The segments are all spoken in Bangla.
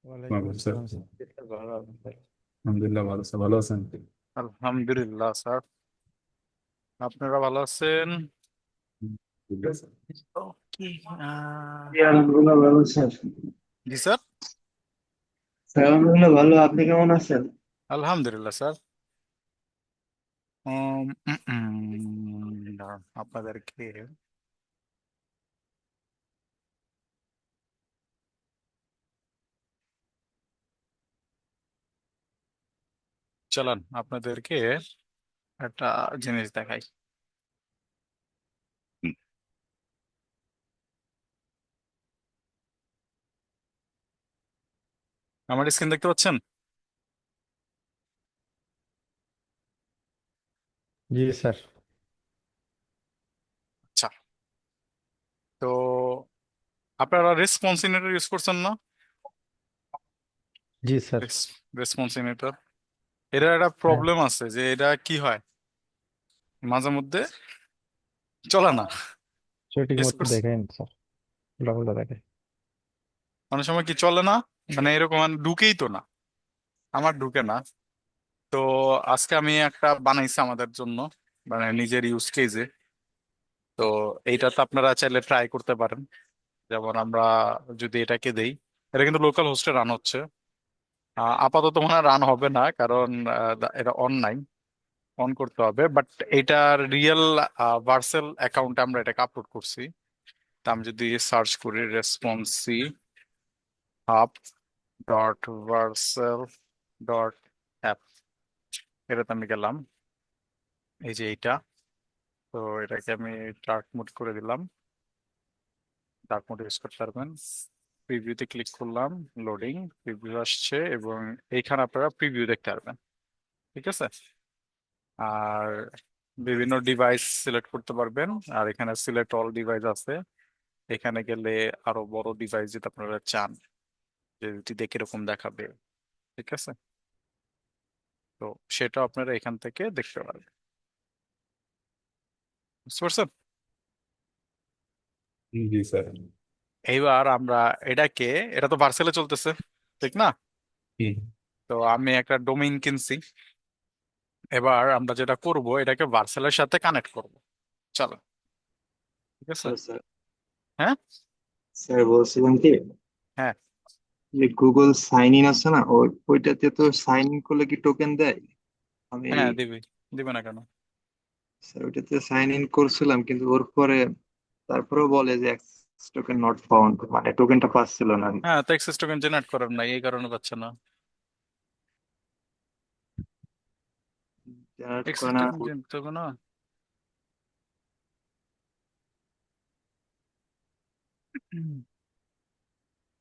ওয়ালাইকুম ওয়ালাইকুম আসসালাম স্যার। স্যার, ভালো আছেন স্যার? আলহামদুলিল্লাহ ভালো স্যার, ভালো আছেন? আলহামদুলিল্লাহ স্যার, আপনারা ভালো আছেন? হুম, ঠিক আছে। ওকে। জি, আলহামদুলিল্লাহ ভালো স্যার। জি স্যার। স্যার আলহামদুলিল্লাহ ভালো, আপনি কেমন আছেন? আলহামদুলিল্লাহ স্যার। দাঁড়ান, আপনাদেরকে আপনাদেরকে একটা জিনিস দেখাই। আমার স্ক্রিন দেখতে পাচ্ছেন? জি স্যার। আচ্ছা, তো আপনারা রেসপন্সিনেটর ইউজ করছেন না? জি স্যার। রেসপন্সিনেটর, এটা একটা হ্যাঁ, প্রবলেম আছে যে এটা কি হয়, মাঝে মধ্যে চলে না। সঠিক ইউজ মতো করছি দেখেন স্যার, উল্টাপাল্টা দেখে। অনেক সময় কি চলে না, মানে এরকম মানে ঢুকেই তো না, আমার ঢুকে না। তো আজকে আমি একটা বানাইছি আমাদের জন্য, মানে নিজের ইউজ কেজে। তো এইটা তো আপনারা চাইলে ট্রাই করতে পারেন। যেমন আমরা যদি এটাকে দেই, এটা কিন্তু লোকাল হোস্টে রান হচ্ছে। আপাতত মনে হয় রান হবে না, কারণ এটা অন নাই, অন করতে হবে। বাট এটার রিয়েল ভার্সেল অ্যাকাউন্টে আমরা এটাকে আপলোড করছি। তা আমি যদি সার্চ করি responsive hub dot Vercel dot app, এটাতে আমি গেলাম। এই যে এইটা, তো এটাকে আমি ডার্ক মোড করে দিলাম। ডার্ক মোড ইউজ করতে পারবেন। প্রিভিউতে ক্লিক করলাম, লোডিং, প্রিভিউ আসছে এবং এইখানে আপনারা প্রিভিউ দেখতে পারবেন। ঠিক আছে। আর বিভিন্ন ডিভাইস সিলেক্ট করতে পারবেন। আর এখানে সিলেক্ট অল ডিভাইস আছে। এখানে গেলে আরো বড় ডিভাইস যদি আপনারা চান, যে এটি দেখে এরকম দেখাবে। ঠিক আছে। তো সেটা আপনারা এখান থেকে দেখতে পারবেন। বুঝতে পারছেন? জি স্যার। এইবার আমরা এটাকে, এটা তো ভার্সেলে চলতেছে, ঠিক না? হুম। তো আমি একটা ডোমেইন কিনছি। এবার আমরা যেটা করব, এটাকে ভার্সেলের সাথে কানেক্ট করব। চলো। ঠিক আছে। Hello sir. হ্যাঁ। স্যার বলছিলাম কি, হ্যাঁ, যে গুগল সাইন ইন আছে না, ওইটাতে তো সাইন ইন করলে কি টোকেন দেয়? আমি হ্যাঁ দিবি, দিবে না কেন? স্যার ওইটাতে সাইন ইন করছিলাম, কিন্তু ওর পরে তারপরেও বলে যে টোকেন নট ফাউন্ড, মানে টোকেনটা পাচ্ছিল না। হ্যাঁ, তো এক্সেস টোকেন জেনারেট করার নাই, এই কারণে পাচ্ছে না। জেনারেট এক্সেস করে না। টোকেন জেনারেট হবে না।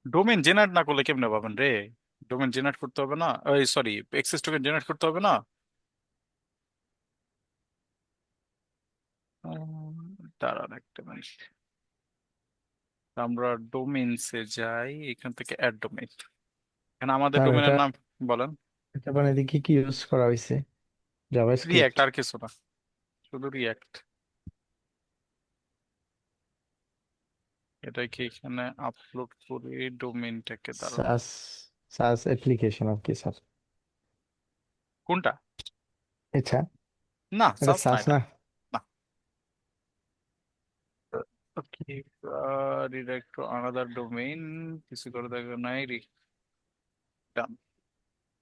ডোমেন জেনারেট না করলে কেমনে পাবেন রে? ডোমেন জেনারেট করতে হবে না, ওই সরি, এক্সেস টোকেন জেনারেট করতে হবে না। দাঁড়ান একটা মিনিট, আমরা ডোমেইনসে যাই, এখান থেকে অ্যাড ডোমেইন। এখানে আমাদের স্যার ডোমেনের এটা নাম বলেন। এটা বানাইতে কি কি ইউজ করা হয়েছে? React, JavaScript? আর কিছু না, শুধু রিয়াক্ট। এটা কি এখানে আপলোড করে ডোমেইনটাকে, দাঁড়ান। সাস সাস অ্যাপ্লিকেশন আর কি স্যার? কোনটা? আচ্ছা, না, এটা সাস না সাস এটা। না? না। ওকে, রিডাইরেক্ট টু আনাদার ডোমেইন, কিছু করে দেখা নাই। ডান।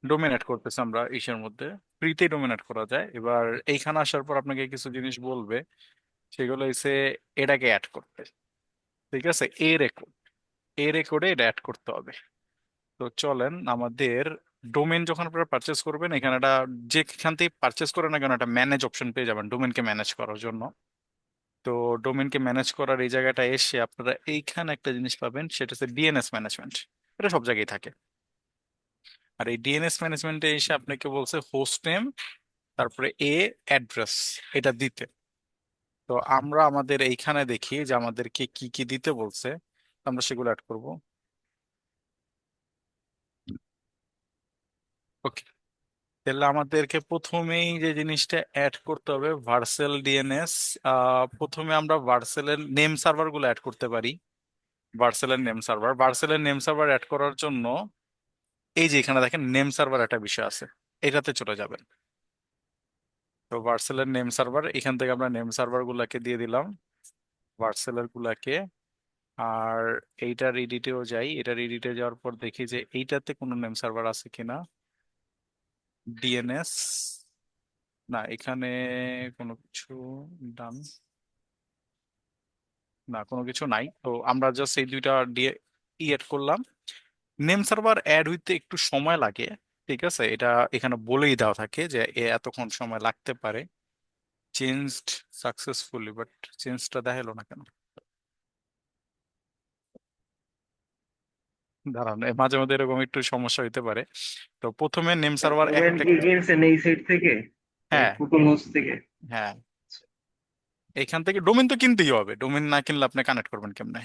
ডোমিনেট করতেছে আমরা ইসের মধ্যে, ফ্রিতে ডোমিনেট করা যায়। এবার এইখানে আসার পর আপনাকে কিছু জিনিস বলবে, সেগুলো হচ্ছে এটাকে অ্যাড করতে। ঠিক আছে, এ রেকর্ডে এটা অ্যাড করতে হবে। তো চলেন, আমাদের ডোমেন যখন আপনারা পারচেস করবেন, এখানে একটা, যেখান থেকে পারচেস করেন না কেন, একটা ম্যানেজ অপশন পেয়ে যাবেন ডোমেনকে ম্যানেজ করার জন্য। তো ডোমেনকে ম্যানেজ করার এই জায়গাটা এসে আপনারা এইখানে একটা জিনিস পাবেন, সেটা হচ্ছে ডিএনএস ম্যানেজমেন্ট। এটা সব জায়গায় থাকে। আর এই ডিএনএস ম্যানেজমেন্টে এসে আপনাকে বলছে হোস্ট নেম, তারপরে অ্যাড্রেস, এটা দিতে। তো আমরা আমাদের এইখানে দেখি যে আমাদেরকে কি কি দিতে বলছে, তো আমরা সেগুলো অ্যাড করব। ওকে, তাহলে আমাদেরকে প্রথমেই যে জিনিসটা অ্যাড করতে হবে ভার্সেল ডিএনএস। প্রথমে আমরা ভার্সেলের নেম সার্ভার গুলো অ্যাড করতে পারি। ভার্সেলের নেম সার্ভার অ্যাড করার জন্য এই যে এখানে দেখেন নেম সার্ভার একটা বিষয় আছে, এটাতে চলে যাবেন। তো ভার্সেলের নেম সার্ভার, এখান থেকে আমরা নেম সার্ভার গুলাকে দিয়ে দিলাম, ভার্সেলের গুলাকে। আর এইটার এডিটেও যাই, এটার এডিটে যাওয়ার পর দেখি যে এইটাতে কোনো নেম সার্ভার আছে কিনা। ডিএনএস, না এখানে কোনো কিছু ডান, না কোনো কিছু নাই। তো আমরা জাস্ট এই দুইটা দিয়ে এড করলাম। নেম সার্ভার অ্যাড হইতে একটু সময় লাগে, ঠিক আছে, এটা এখানে বলেই দেওয়া থাকে যে এতক্ষণ সময় লাগতে পারে। চেঞ্জড সাকসেসফুলি, বাট চেঞ্জটা দেখালো না কেন? দাঁড়ান, মাঝে মধ্যে এরকম একটু সমস্যা হইতে পারে। তো প্রথমে নেম সার্ভার ডোমেন একটা কি কিনছেন এই সাইট থেকে, এই হ্যাঁ, কুকুর নোজ থেকে? হ্যাঁ, এখান থেকে ডোমেন তো কিনতেই হবে, ডোমেন না কিনলে আপনি কানেক্ট করবেন কেমনে?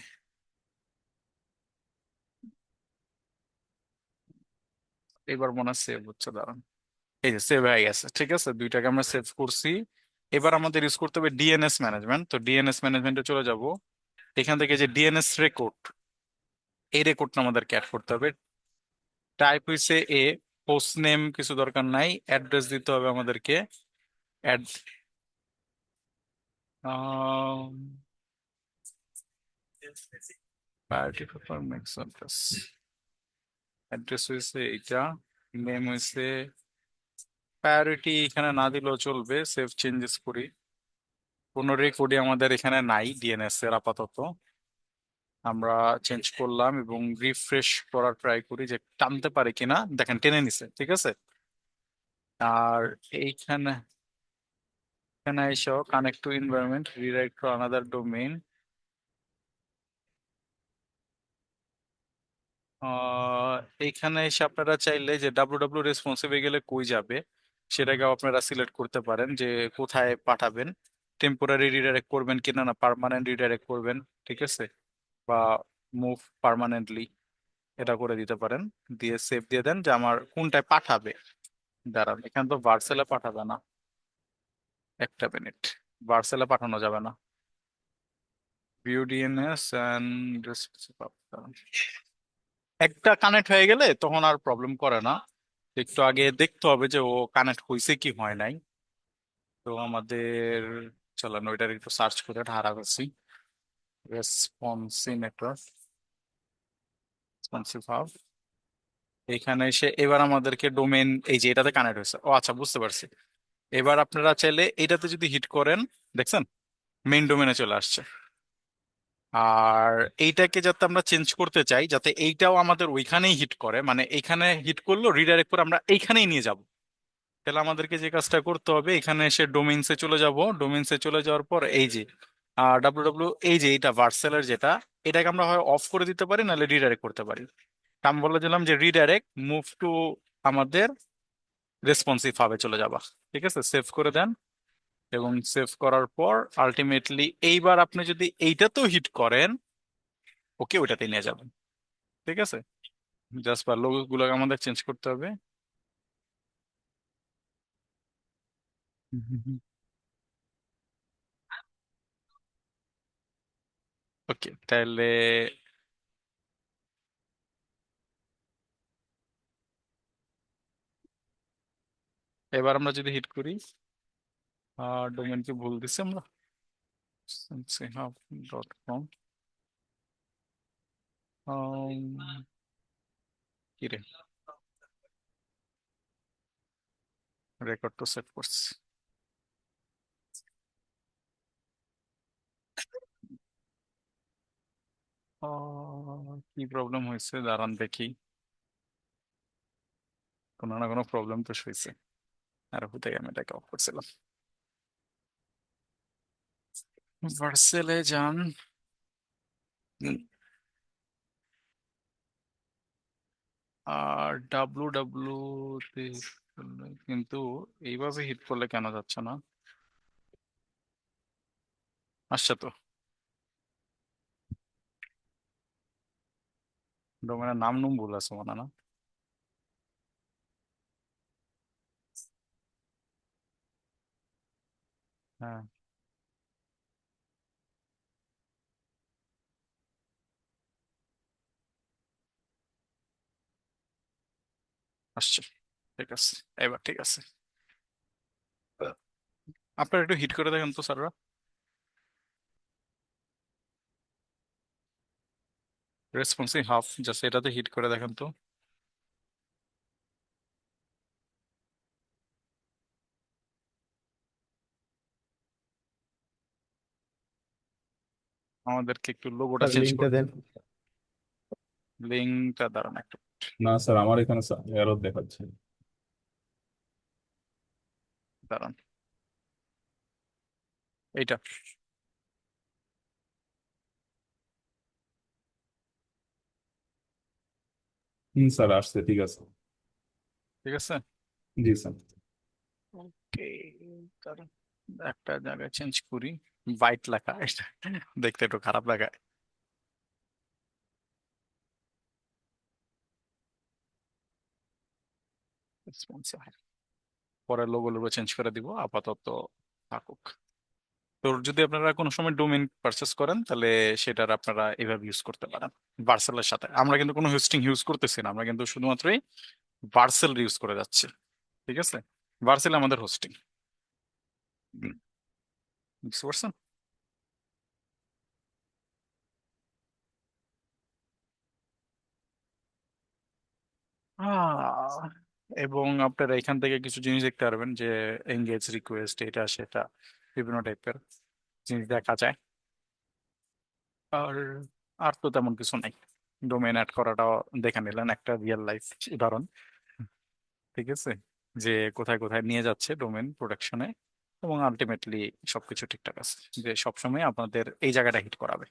এবার মনে হয় সেভ হচ্ছে, দাঁড়ান। এই যে সেভ হয়ে গেছে, ঠিক আছে, দুইটাকে আমরা সেভ করছি। এবার আমাদের ইউজ করতে হবে ডিএনএস ম্যানেজমেন্ট। তো ডিএনএস ম্যানেজমেন্টে চলে যাব। এখান থেকে যে ডিএনএস রেকর্ড, এই রেকর্ডটা আমাদেরকে অ্যাড করতে হবে। টাইপ হইছে এ, হোস্ট নেম কিছু দরকার নাই, অ্যাড্রেস দিতে হবে আমাদেরকে। Add priority paper max address, address হয়েছে এইটা, নেম হয়েছে প্রায়োরিটি, এখানে না দিলেও চলবে, সেভ চেঞ্জেস করি। কোনো রেকর্ডই আমাদের এখানে নাই ডিএনএস এর আপাতত। আমরা চেঞ্জ করলাম এবং রিফ্রেশ করার ট্রাই করি যে টানতে পারে কিনা, দেখেন টেনে নিছে, ঠিক আছে। আর এইখানে, এখানে এসো connect to environment, rewrite to another domain. এইখানে এসে আপনারা চাইলে যে ডাব্লিউ ডাব্লিউ রেসপন্সিভে গেলে কই যাবে সেটাকেও আপনারা সিলেক্ট করতে পারেন যে কোথায় পাঠাবেন। টেম্পোরারি রিডাইরেক্ট করবেন কিনা, না পার্মানেন্ট রিডাইরেক্ট করবেন, ঠিক আছে, বা মুভ পার্মানেন্টলি, এটা করে দিতে পারেন। দিয়ে সেভ দিয়ে দেন যে আমার কোনটায় পাঠাবে। দাঁড়ান, এখানে তো ভার্সেলে পাঠাবে না, একটা মিনিট, ভার্সেলে পাঠানো যাবে না। ভিউ ডিএনএস অ্যান্ড একটা কানেক্ট হয়ে গেলে তখন আর প্রবলেম করে না। একটু আগে দেখতে হবে যে ও কানেক্ট হয়েছে কি হয় নাই। তো আমাদের, চলেন ওইটার একটু সার্চ করে ধারা করছি, রেসপন্সিভ নেটওয়ার্ক, রেসপন্সিভ হাব। এখানে এসে এবার আমাদেরকে ডোমেন, এই যে এটাতে কানেক্ট হয়েছে, ও আচ্ছা বুঝতে পারছি। এবার আপনারা চাইলে এটাতে যদি হিট করেন, দেখছেন মেইন ডোমেনে চলে আসছে। আর এইটাকে যাতে আমরা চেঞ্জ করতে চাই যাতে এইটাও আমাদের ওইখানেই হিট করে, মানে এইখানে হিট করলো রিডাইরেক্ট করে আমরা এইখানেই নিয়ে যাব, তাহলে আমাদেরকে যে কাজটা করতে হবে এখানে এসে ডোমেইনসে চলে যাব। ডোমেইনসে চলে যাওয়ার পর এই যে ডাব্লিউ ডাব্লিউ, এই যে এটা ভার্সেলের যেটা, এটাকে আমরা হয় অফ করে দিতে পারি নাহলে রিডাইরেক্ট করতে পারি। তা আমি বলে দিলাম যে রিডাইরেক্ট মুভ টু আমাদের রেসপন্সিভ ভাবে চলে যাবা, ঠিক আছে, সেভ করে দেন। এবং সেভ করার পর আলটিমেটলি এইবার আপনি যদি এইটাতেও হিট করেন, ওকে ওইটাতে নিয়ে যাবেন, ঠিক আছে। জাস্ট বা লোগো গুলোকে আমাদের চেঞ্জ করতে হবে। ওকে, তাহলে এবার আমরা যদি হিট করি, ডোমেন কি ভুল দিছি আমরা, hub.com, কি রে, রেকর্ড তো সেট করছি। কি প্রবলেম হয়েছে দাঁড়ান দেখি, কোনো না কোনো প্রবলেম তো হয়েছে। আর হতে আমি এটাকে অফ করছিলাম। ভার্সেলে যান, আর ডাব্লু ডাব্লু তে কিন্তু এইভাবে হিট করলে কেন যাচ্ছে না? আসছে তো, ডোমেনের নাম নুম ভুল আছে মনে হয় না? হ্যাঁ, আসছে, ঠিক আছে, এবার ঠিক আছে। আপনারা একটু হিট করে দেখেন তো স্যাররা, রেসপন্সিভ হাফ, জাস্ট এটাতে হিট করে দেখেন তো। আমাদেরকে একটু লোগোটা স্যার চেঞ্জ লিঙ্কটা করতে, দেন। লিঙ্কটা দাঁড়ান একটু, না স্যার, আমার এখানে এরর দেখাচ্ছে। দাঁড়ান, এইটা, স্যার আসছে, ঠিক আছে। ঠিক আছে। জি স্যার। ওকে, দাঁড়ান, একটা জায়গায় চেঞ্জ করি, বাইট লেখা এটা দেখতে একটু খারাপ লাগায়। রেসপন্সিভ, পরে লোগো লোগো চেঞ্জ করে দিব, আপাতত থাকুক। তো যদি আপনারা কোনো সময় ডোমেইন পারচেস করেন তাহলে সেটার আপনারা এভাবে ইউজ করতে পারেন ভার্সেলের সাথে। আমরা কিন্তু কোনো হোস্টিং ইউজ করতেছি না, আমরা কিন্তু শুধুমাত্রই ভার্সেল ইউজ করে যাচ্ছি, ঠিক আছে। ভার্সেল আমাদের হোস্টিং, বুঝতে পারছেন। আহ, এবং আপনারা এখান থেকে কিছু জিনিস দেখতে পারবেন যে এঙ্গেজ রিকোয়েস্ট, এটা সেটা বিভিন্ন টাইপের জিনিস দেখা যায়। আর আর তো তেমন কিছু নাই, ডোমেইন অ্যাড করাটাও দেখে নিলেন, একটা রিয়েল লাইফ উদাহরণ, ঠিক আছে, যে কোথায় কোথায় নিয়ে যাচ্ছে ডোমেন প্রোটেকশনে। এবং আলটিমেটলি সবকিছু ঠিকঠাক আছে, যে সবসময় আপনাদের এই জায়গাটা হিট করাবে।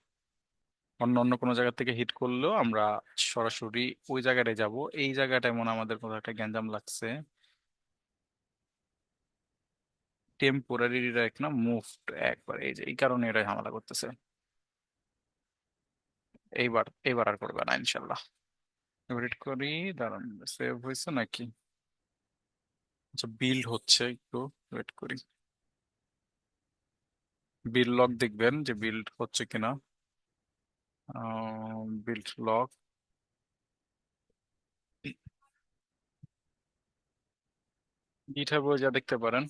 অন্য অন্য কোনো জায়গা থেকে হিট করলেও আমরা সরাসরি ওই জায়গাটায় যাব। এই জায়গাটায় মনে হয় আমাদের কোথাও একটা গ্যাঞ্জাম লাগছে, টেম্পোরারি রিডাইরেক্ট না মুভড একবার, এই যে এই কারণে এটা ঝামেলা করতেছে। এইবার এইবার আর করবে না ইনশাল্লাহ। এবার হিট করি, দাঁড়ান, সেভ হয়েছে নাকি? আচ্ছা, বিল্ড হচ্ছে, একটু ওয়েট করি। বিল্ড লগ দেখবেন যে বিল্ড হচ্ছে কিনা, বিল্ড লগ, গিটহাবে যা দেখতে পারেন।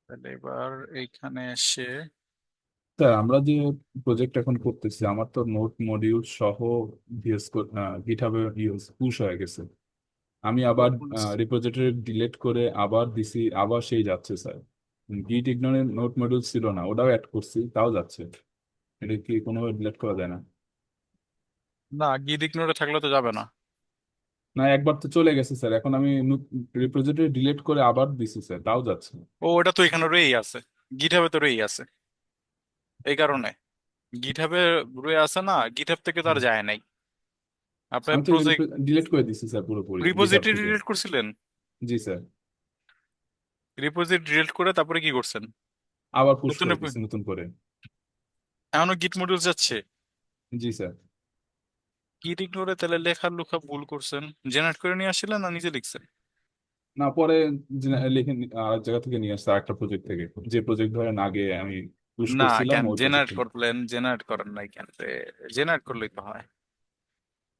তাহলে এবার এইখানে এসে, স্যার আমরা যে প্রজেক্ট এখন করতেছি, আমার তো নোট মডিউল সহ ভিএস গিটহাবে ইউজ পুশ হয়ে গেছে। আমি আবার রিপোজিটরি ডিলিট করে আবার দিছি, আবার সেই যাচ্ছে স্যার। গিট ইগনোরের নোট মডিউল ছিল না, ওটাও অ্যাড করছি, তাও যাচ্ছে। এটা কি কোনোভাবে ডিলিট করা যায় না? না, গিট ইগনোরে থাকলে তো যাবে না। না, একবার তো চলে গেছে স্যার, এখন আমি রিপোজিটরি ডিলিট করে আবার দিছি স্যার, তাও যাচ্ছে। ও, ওটা তো এখানে রয়েই আছে, গিটহাবে তো রয়েই আছে, এই কারণে গিটহাবে রয়ে আছে না, গিটহাব থেকে তো আর হুম। যায় নাই। আপনার আমি তো প্রজেক্ট ডিলিট করে দিছি স্যার পুরোপুরি গিটহাব রিপোজিটরি থেকে। ডিলিট করছিলেন? জি স্যার। রিপোজিটরি ডিলিট করে তারপরে কি করছেন? আবার পুশ নতুন করে দিছি নতুন করে। এখনো গিট মডিউল যাচ্ছে? জি স্যার। গিট ইগনোরে তাহলে লেখা লুখা ভুল করছেন, জেনারেট করে নিয়ে আসছিলেন না নিজে লিখছেন? না, পরে লিখে আর জায়গা থেকে নিয়ে আসছে, একটা প্রজেক্ট থেকে, যে প্রজেক্ট ধরেন আগে আমি পুশ না, করছিলাম কেন ওই প্রজেক্ট জেনারেট থেকে। করলেন, জেনারেট করেন নাই কেন রে? জেনারেট করলেই তো হয়।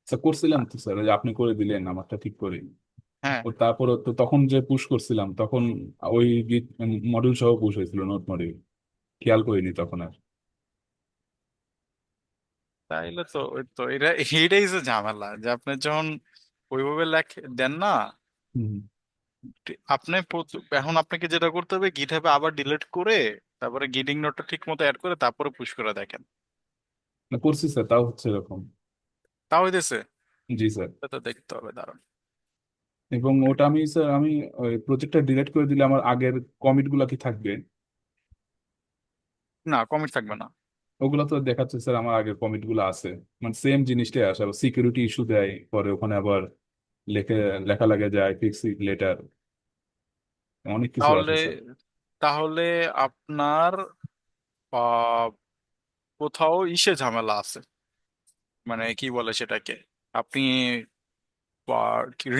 স্যার করছিলাম তো স্যার, ওই যে আপনি করে দিলেন আমারটা ঠিক করে। হ্যাঁ, ও তারপরে তো তখন যে পুশ করছিলাম তখন ওই মডিউল সহ পুশ হয়েছিল, নোট মডিউল, খেয়াল করিনি তখন আর। তাইলে তো ওই তো এটা, এইটাই যে ঝামেলা, যে আপনি যখন ওইভাবে দেন না, হুম। আপনি এখন আপনাকে যেটা করতে হবে, গিটহাবে আবার ডিলিট করে তারপরে গিটিং নোটটা ঠিক মতো অ্যাড করে তারপরে পুশ করে দেখেন। না, করছি স্যার, তাও হচ্ছে এরকম। তাও হইতেছে? জি স্যার। এটা তো দেখতে হবে, দাঁড়ান। এবং ওটা আমি স্যার, আমি ওই প্রজেক্টটা ডিলিট করে দিলে আমার আগের কমিট গুলা কি থাকবে? না, কমিট থাকবে না। ওগুলো তো দেখাচ্ছে স্যার, আমার আগের কমিট গুলো আছে। মানে সেম জিনিসটাই আসে, আবার সিকিউরিটি ইস্যু দেয় পরে ওখানে, আবার লেখে লেখা লাগে যায় ফিক্স লেটার, অনেক কিছু তাহলে আছে স্যার। তাহলে আপনার আহ, কোথাও ইসে ঝামেলা আছে, মানে কি বলে সেটাকে, আপনি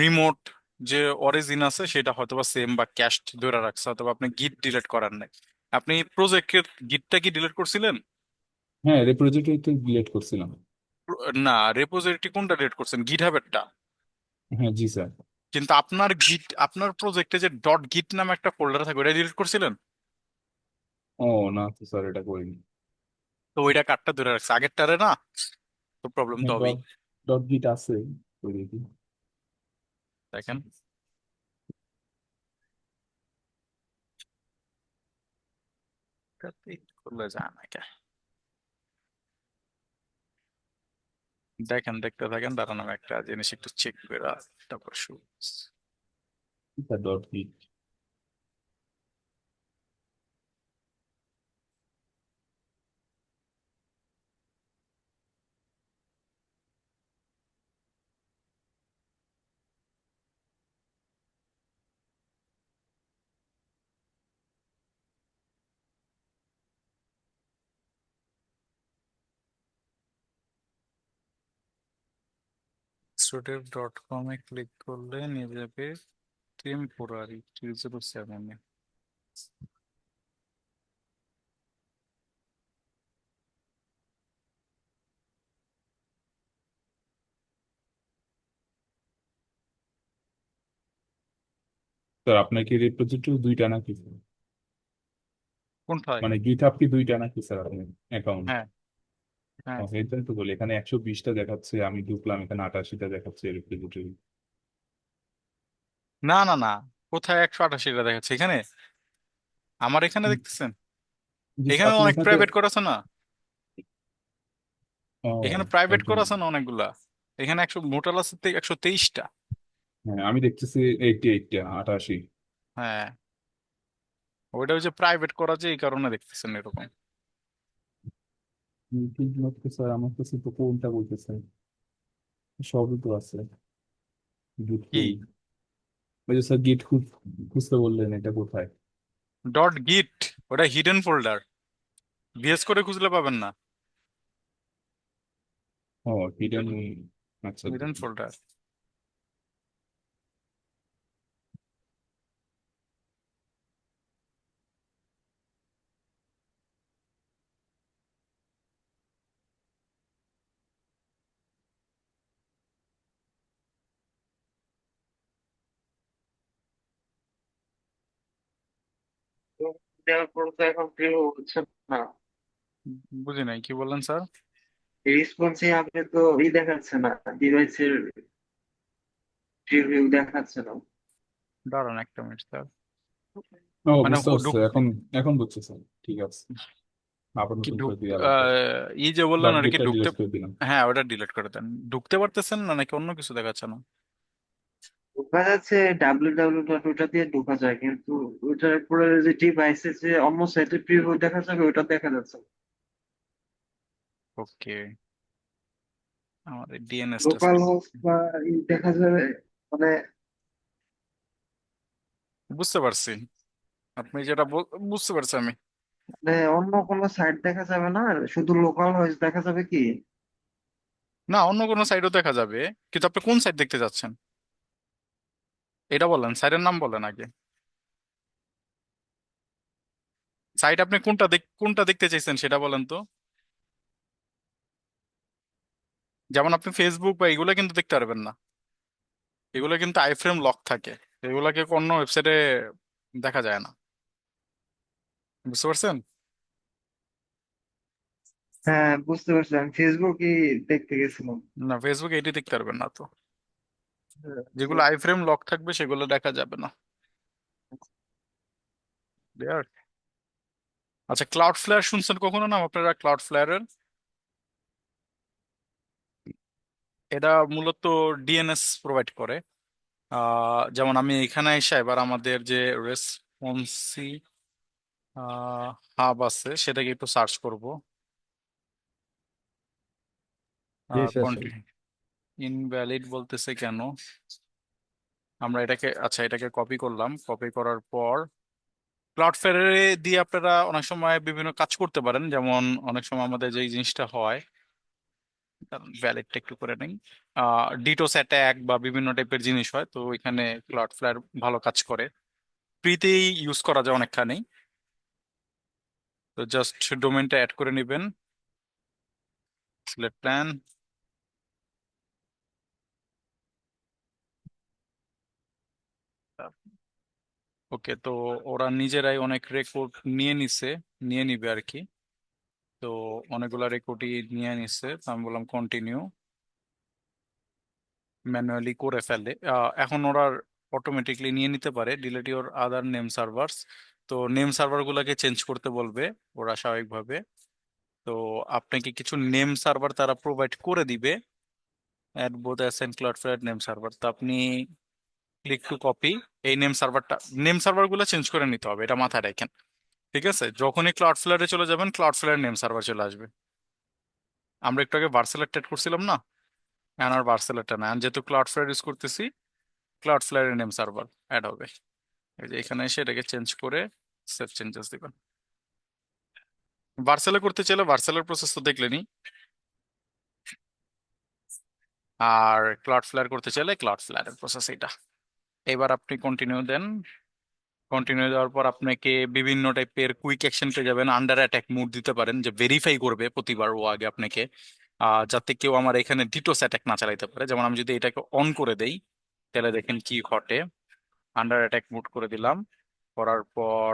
রিমোট যে অরিজিন আছে সেটা হয়তোবা সেম বা ক্যাশড ধরে রাখছে, অথবা আপনি গিট ডিলিট করার নাই। আপনি প্রজেক্টের গিটটা কি ডিলিট করছিলেন? হ্যাঁ, রেপোজিটরি তো ডিলিট করছিলাম। না, রেপোজিটরি কোনটা ডিলিট করছেন? গিট হাবেরটা। হ্যাঁ জি স্যার। কিন্তু আপনার গিট, আপনার প্রজেক্টে যে ডট গিট নামে একটা ফোল্ডার থাকে ওটা ডিলিট করছিলেন? ও না তো স্যার, এটা করিনি। তো ওইটা কার্ডটা ধরে রাখছে, আগেরটারে না। তো প্রবলেম তো হ্যাঁ, হবেই। ডট ডট গিট আছে, ওই দেখি। দেখেন, এটাতে করলে যায় না কে? দেখেন, দেখতে থাকেন, দাঁড়ান আমি একটা জিনিস একটু চেক করে তারপর শুরু করছি। স্যার ডট গিট। exodev.com এ ক্লিক করলে নিয়ে যাবে টেম্পোরারি 307 এ। স্যার আপনার কি রেপোজিটরি দুইটা নাকি স্যার? কোনটায়? মানে গিটহাব কি দুইটা নাকি স্যার আপনার অ্যাকাউন্ট? হ্যাঁ, হ্যাঁ। এই জন্য তো বলি, এখানে 120টা দেখাচ্ছে, আমি ঢুকলাম এখানে 88টা দেখাচ্ছে রেপোজিটরি। না, না, না, কোথায় 188টা দেখাচ্ছে এখানে? আমার এখানে দেখতেছেন? জি স্যার, এখানে আপনি অনেক এখানে তো। প্রাইভেট করা আছে না? ও, এখানে তাই প্রাইভেট করা জন্য। আছে না অনেকগুলা? এখানে 100 মোটাল আছে 123টা। হ্যাঁ, আমি দেখতেছি 88টা, 88। হ্যাঁ, ওইটা হচ্ছে প্রাইভেট করা, যে এই কারণে দেখতেছেন এরকম। ঠিক মতো স্যার আমার কাছে তো কোনটা বলতেছে, সবই তো আছে। গিট কি? কই? ওই যে স্যার গিট খুঁজতে বললেন, এটা কোথায়? ডট গিট, ওটা হিডেন ফোল্ডার, ভিএস করে খুঁজলে পাবেন না। ও, হিডেন। আচ্ছা। Hidden folder. তো দেওয়ার পর তো এখন প্রিয় হচ্ছে না, বুঝি নাই, কি বললেন স্যার? রেসপন্সে আপনি তো দেখাচ্ছে না, ডিভাইসের প্রিভিউ দেখাচ্ছে না। দাঁড়ান একটা মিনিট স্যার। ও, মানে বুঝতে পারছি ঢুক এখন। এখন বুঝছি স্যার, ঠিক আছে। আবার কি নতুন ঢুক করে দিয়ে লাগবে। ই যে বললেন ডট আর কি গিটটা ঢুকতে। ডিলিট করে দিলাম। হ্যাঁ, ওটা ডিলিট করে দেন। ঢুকতে পারতেছেন না নাকি অন্য কিছু দেখাচ্ছে না? ঢোকা যাচ্ছে, ডাব্লিউ ওটা দিয়ে ঢোকা যায়, কিন্তু ওইটার উপরে যে ডিভাইসে যে অন্য সাইটের প্রিভিউ দেখা যাবে ওটা দেখা যাচ্ছে না। ওকে, আমাদের ডিএনএসটা লোকাল হোস্ট বা দেখা যাবে, মানে বুঝতে পারছি। আপনি যেটা বুঝতে পারছি আমি। অন্য কোনো সাইট দেখা যাবে না, শুধু লোকাল হোস্ট দেখা যাবে কি। না, অন্য কোনো সাইটও দেখা যাবে, কিন্তু আপনি কোন সাইট দেখতে যাচ্ছেন এটা বলেন, সাইটের নাম বলেন আগে। সাইট আপনি কোনটা দেখতে চাইছেন সেটা বলেন তো। যেমন আপনি ফেসবুক বা এগুলো কিন্তু দেখতে পারবেন না, এগুলো কিন্তু আইফ্রেম লক থাকে, এগুলাকে অন্য ওয়েবসাইটে দেখা যায় না। বুঝতে পারছেন? হ্যাঁ বুঝতে পারছি, আমি ফেসবুকই দেখতে গেছিলাম। না, ফেসবুকে এটি দেখতে পারবেন না তো। হ্যাঁ, যেগুলো আইফ্রেম লক থাকবে সেগুলো দেখা যাবে না। Clear? আচ্ছা, ক্লাউড ফ্লেয়ার শুনছেন কখনো নাম আপনারা? ক্লাউড ফ্লেয়ারের এটা মূলত ডিএনএস প্রোভাইড করে। যেমন আমি এখানে এসে এবার আমাদের যে রেসপন্সি হাব আছে সেটাকে একটু সার্চ করব। জি স্যার। ইনভ্যালিড বলতেছে কেন? আমরা এটাকে, আচ্ছা এটাকে কপি করলাম, কপি করার পর ক্লাউড ফ্লেয়ারে দিয়ে আপনারা অনেক সময় বিভিন্ন কাজ করতে পারেন। যেমন অনেক সময় আমাদের যে জিনিসটা হয় ভ্যালিডটা একটু করে নেই। ডিটোস অ্যাটাক বা বিভিন্ন টাইপের জিনিস হয়, তো এখানে ক্লাউডফ্লায়ার ভালো কাজ করে। ফ্রিতেই ইউজ করা যায় অনেকখানি। তো জাস্ট ডোমেনটা অ্যাড করে নেবেন, সিলেক্ট প্ল্যান। ওকে, তো ওরা নিজেরাই অনেক রেকর্ড নিয়ে নিছে, নিয়ে নিবে আর কি। তো অনেকগুলা রেকর্ডই নিয়ে নিছে, তো আমি বললাম কন্টিনিউ। ম্যানুয়ালি করে ফেলে, এখন ওরা অটোমেটিকলি নিয়ে নিতে পারে। Delete your other name servers. তো নেম সার্ভার গুলাকে চেঞ্জ করতে বলবে ওরা স্বাভাবিকভাবে। তো আপনাকে কিছু নেম সার্ভার তারা প্রোভাইড করে দিবে, at both as and Cloudflare name server. তো আপনি ক্লিক টু কপি এই নেম সার্ভার গুলো চেঞ্জ করে নিতে হবে, এটা মাথায় রাখেন। ঠিক আছে, যখনই ক্লাউডফ্লায়ারে চলে যাবেন ক্লাউডফ্লায়ার নেম সার্ভার চলে আসবে। আমরা একটু আগে ভার্সেলেট অ্যাড করছিলাম না, এখন আর ভার্সেলেটটা না, যেহেতু ক্লাউডফ্লায়ার ইউজ করতেছি, ক্লাউডফ্লায়ারের নেম সার্ভার অ্যাড হবে। এই যে এখানে এসে এটাকে চেঞ্জ করে সেভ চেঞ্জেস দিবেন। ভার্সেলে করতে চাইলে ভার্সেলের প্রসেস তো দেখলেনি, আর ক্লাউডফ্লায়ার করতে চাইলে ক্লাউডফ্লায়ারের প্রসেস এটা। এবার আপনি কন্টিনিউ দেন। কন্টিনিউ দেওয়ার পর আপনাকে বিভিন্ন টাইপের কুইক অ্যাকশন পেয়ে যাবেন। আন্ডার অ্যাটাক মোড দিতে পারেন, যে ভেরিফাই করবে প্রতিবার ও আগে আপনাকে, যাতে কেউ আমার এখানে ডিটোস অ্যাটাক না চালাইতে পারে। যেমন আমি যদি এটাকে অন করে দেই, তাহলে দেখেন কি ঘটে। আন্ডার অ্যাটাক মোড করে দিলাম, করার পর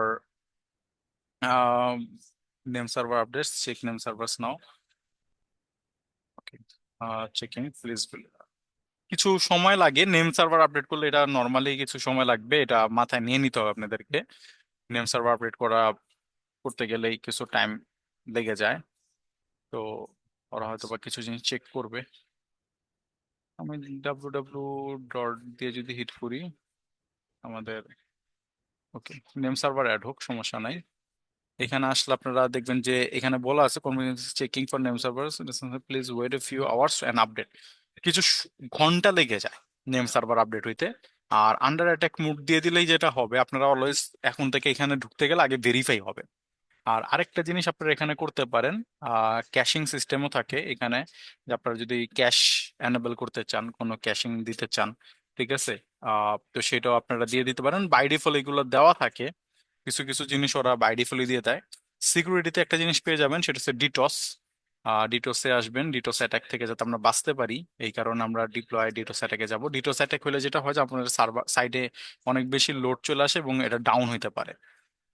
name server updates, check name servers now. Okay, checking please. কিছু সময় লাগে নেম সার্ভার আপডেট করলে, এটা নর্মালি কিছু সময় লাগবে, এটা মাথায় নিয়ে নিতে হবে আপনাদেরকে। নেম সার্ভার আপডেট করতে গেলেই কিছু টাইম লেগে যায়। তো ওরা হয়তো বা কিছু জিনিস চেক করবে। আমি ডাব্লু ডট দিয়ে যদি হিট করি আমাদের, ওকে, নেম সার্ভার অ্যাড হোক, সমস্যা নাই। এখানে আসলে আপনারা দেখবেন যে এখানে বলা আছে checking for name server, please wait a few hours and update. কিছু ঘন্টা লেগে যায় নেম সার্ভার আপডেট হইতে। আর আন্ডার অ্যাটাক মোড দিয়ে দিলেই যেটা হবে, আপনারা অলওয়েজ এখন থেকে এখানে ঢুকতে গেলে আগে ভেরিফাই হবে। আর আরেকটা জিনিস আপনারা এখানে করতে পারেন, ক্যাশিং সিস্টেমও থাকে এখানে, যে আপনারা যদি ক্যাশ এনেবল করতে চান, কোনো ক্যাশিং দিতে চান, ঠিক আছে, তো সেটাও আপনারা দিয়ে দিতে পারেন। বাই ডিফল্ট এগুলো দেওয়া থাকে, কিছু কিছু জিনিস ওরা বাই ডিফল্টই দিয়ে দেয়। সিকিউরিটিতে একটা জিনিস পেয়ে যাবেন, সেটা হচ্ছে ডিটস। ডিটোসে আসবেন, ডিটোস অ্যাটাক থেকে যাতে আমরা বাঁচতে পারি, এই কারণে আমরা ডিপ্লয় ডিটোস অ্যাটাকে যাব। ডিটোস অ্যাটাক হলে যেটা হয় যে আপনার সার্ভার সাইডে অনেক বেশি লোড চলে আসে এবং এটা ডাউন হইতে পারে।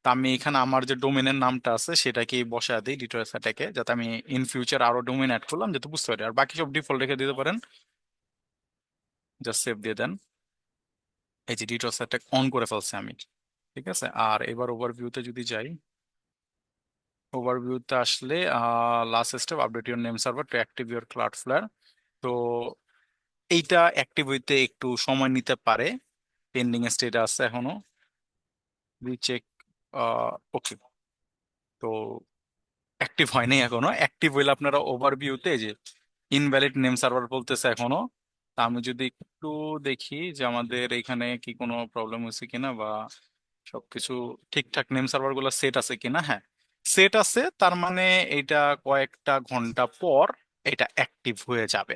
তা আমি এখানে আমার যে ডোমেনের নামটা আছে সেটাকে বসায় দিই ডিটোস অ্যাটাকে, যাতে আমি ইন ফিউচার আরো ডোমেন অ্যাড করলাম যাতে বুঝতে পারি। আর বাকি সব ডিফল্ট রেখে দিতে পারেন, জাস্ট সেভ দিয়ে দেন। এই যে ডিটোস অ্যাটাক অন করে ফেলছি আমি। ঠিক আছে, আর এবার ওভারভিউতে যদি যাই, ওভারভিউতে আসলে last step update your name server to active your Cloudflare. তো এইটা অ্যাক্টিভ হইতে একটু সময় নিতে পারে, পেন্ডিং স্টেট আছে এখনো, চেক। ওকে, তো অ্যাক্টিভ হয়নি এখনো। অ্যাক্টিভ হইলে আপনারা ওভারভিউতে যে ইনভ্যালিড নেম সার্ভার বলতেছে এখনো। তা আমি যদি একটু দেখি যে আমাদের এখানে কি কোনো প্রবলেম হয়েছে কিনা, বা সবকিছু ঠিকঠাক নেম সার্ভার গুলো সেট আছে কিনা। হ্যাঁ, সেট আছে, তার মানে এটা কয়েকটা ঘন্টা পর এটা অ্যাক্টিভ হয়ে যাবে,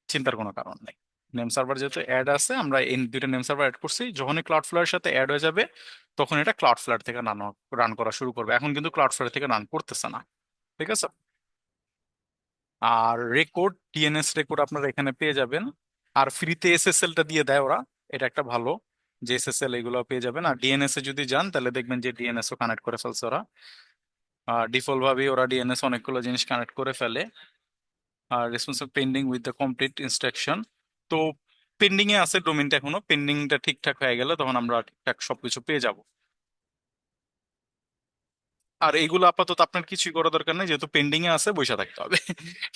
চিন্তার কোনো কারণ নেই। নেম সার্ভার যেহেতু অ্যাড আছে, আমরা এই দুইটা নেম সার্ভার অ্যাড করছি, যখনই ক্লাউডফ্লায়ারের সাথে অ্যাড হয়ে যাবে তখন এটা ক্লাউডফ্লায়ার থেকে রান করা শুরু করবে। এখন কিন্তু ক্লাউডফ্লায়ার থেকে রান করতেছে না। ঠিক আছে, আর রেকর্ড, ডিএনএস রেকর্ড আপনারা এখানে পেয়ে যাবেন। আর ফ্রিতে এসএসএল টা দিয়ে দেয় ওরা, এটা একটা ভালো, যে এসএসএল এগুলো পেয়ে যাবেন। আর ডিএনএস এ যদি যান তাহলে দেখবেন যে ডিএনএস ও কানেক্ট করে ফেলছে ওরা। ডিফল্ট ভাবে ওরা ডিএনএস অনেকগুলো জিনিস কানেক্ট করে ফেলে। আর responsive pending with the complete instruction. তো পেন্ডিং এ আছে ডোমেনটা, এখনো পেন্ডিংটা ঠিকঠাক হয়ে গেলে তখন আমরা ঠিকঠাক সবকিছু পেয়ে যাব। আর এইগুলো আপাতত আপনার কিছুই করা দরকার নেই, যেহেতু পেন্ডিং এ আছে বসে থাকতে হবে।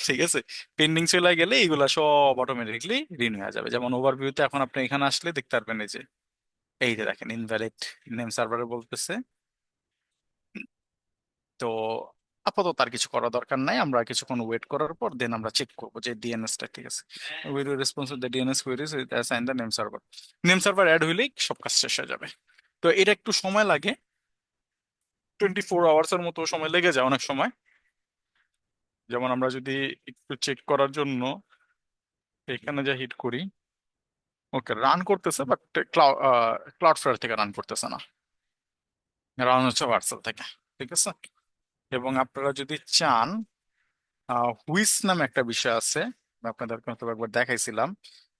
ঠিক আছে, পেন্ডিং চলে গেলে এইগুলা সব অটোমেটিকলি রিনিউ হয়ে যাবে। যেমন ওভারভিউতে এখন আপনি এখানে আসলে দেখতে পারবেন, এই যে দেখেন ইনভ্যালিড নেম সার্ভারে বলতেছে। তো আপাতত আর কিছু করা দরকার নাই, আমরা কিছুক্ষণ ওয়েট করার পর দেন আমরা চেক করবো যে ডিএনএস টা ঠিক আছে। Will response the DNS queries assign the name server. Name server add হইলেই সব কাজ শেষ হয়ে যাবে। তো এটা একটু সময় লাগে, 24 আওয়ার্স এর মতো সময় লেগে যায় অনেক সময়। যেমন আমরা যদি একটু চেক করার জন্য এখানে যা হিট করি, ওকে রান করতেছে, বাট ক্লাউডফ্লাওয়ার থেকে রান করতেছে না, রান হচ্ছে ভার্সাল থেকে। ঠিক আছে। এবং আপনারা যদি চান, হুইস নামে একটা বিষয় আছে, আমি আপনাদেরকে হয়তো একবার দেখাইছিলাম,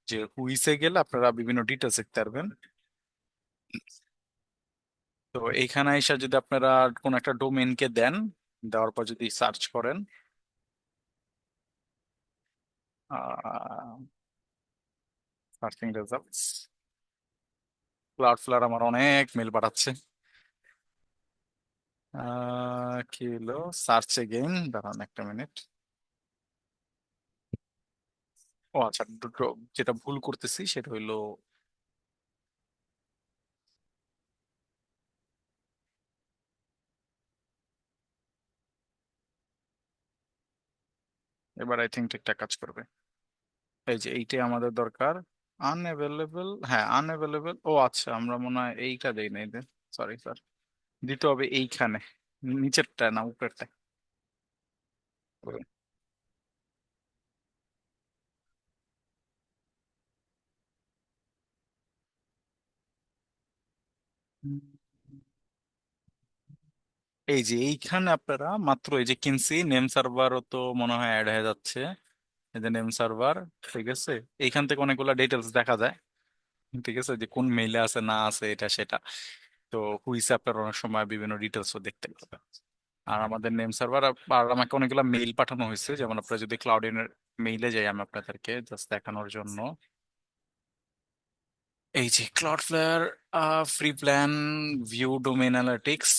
যে হুইসে গেলে আপনারা বিভিন্ন ডিটেলস দেখতে পারবেন। তো এইখানে এসে যদি আপনারা কোন একটা ডোমেইনকে দেন, দেওয়ার পর যদি সার্চ করেন, সার্চিং রেজাল্টস, ক্লাউডফ্লাওয়ার আমার অনেক মেল পাঠাচ্ছে। কি হলো, সার্চ এগেইন, দাঁড়ান একটা মিনিট। ও আচ্ছা, দুটো যেটা ভুল করতেছি সেটা হইলো, এবার আই থিঙ্ক ঠিকঠাক কাজ করবে। এই যে এইটাই আমাদের দরকার, আনঅ্যাভেলেবল। হ্যাঁ, আনঅ্যাভেলেবল। ও আচ্ছা, আমরা মনে হয় এইটা দেই নাই। সরি স্যার, দিতে হবে এইখানে, নিচেরটা না উপরেরটা। এই যে এইখানে আপনারা মাত্র এই যে কিনছি, নেম সার্ভারও তো মনে হয় অ্যাড হয়ে যাচ্ছে। এই যে নেম সার্ভার, ঠিক আছে। এইখান থেকে অনেকগুলো ডিটেলস দেখা যায়। ঠিক আছে, যে কোন মেইলে আছে না আছে এটা সেটা। তো হুইসে আপনার অনেক সময় বিভিন্ন ডিটেলসও দেখতে পাবেন। আর আমাদের নেম সার্ভার, আর আমাকে অনেকগুলো মেইল পাঠানো হয়েছে, যেমন আপনারা যদি ক্লাউডিনের মেইলে যাই, আমি আপনাদেরকে জাস্ট দেখানোর জন্য, এই যে Cloudflare free plan view domain analytics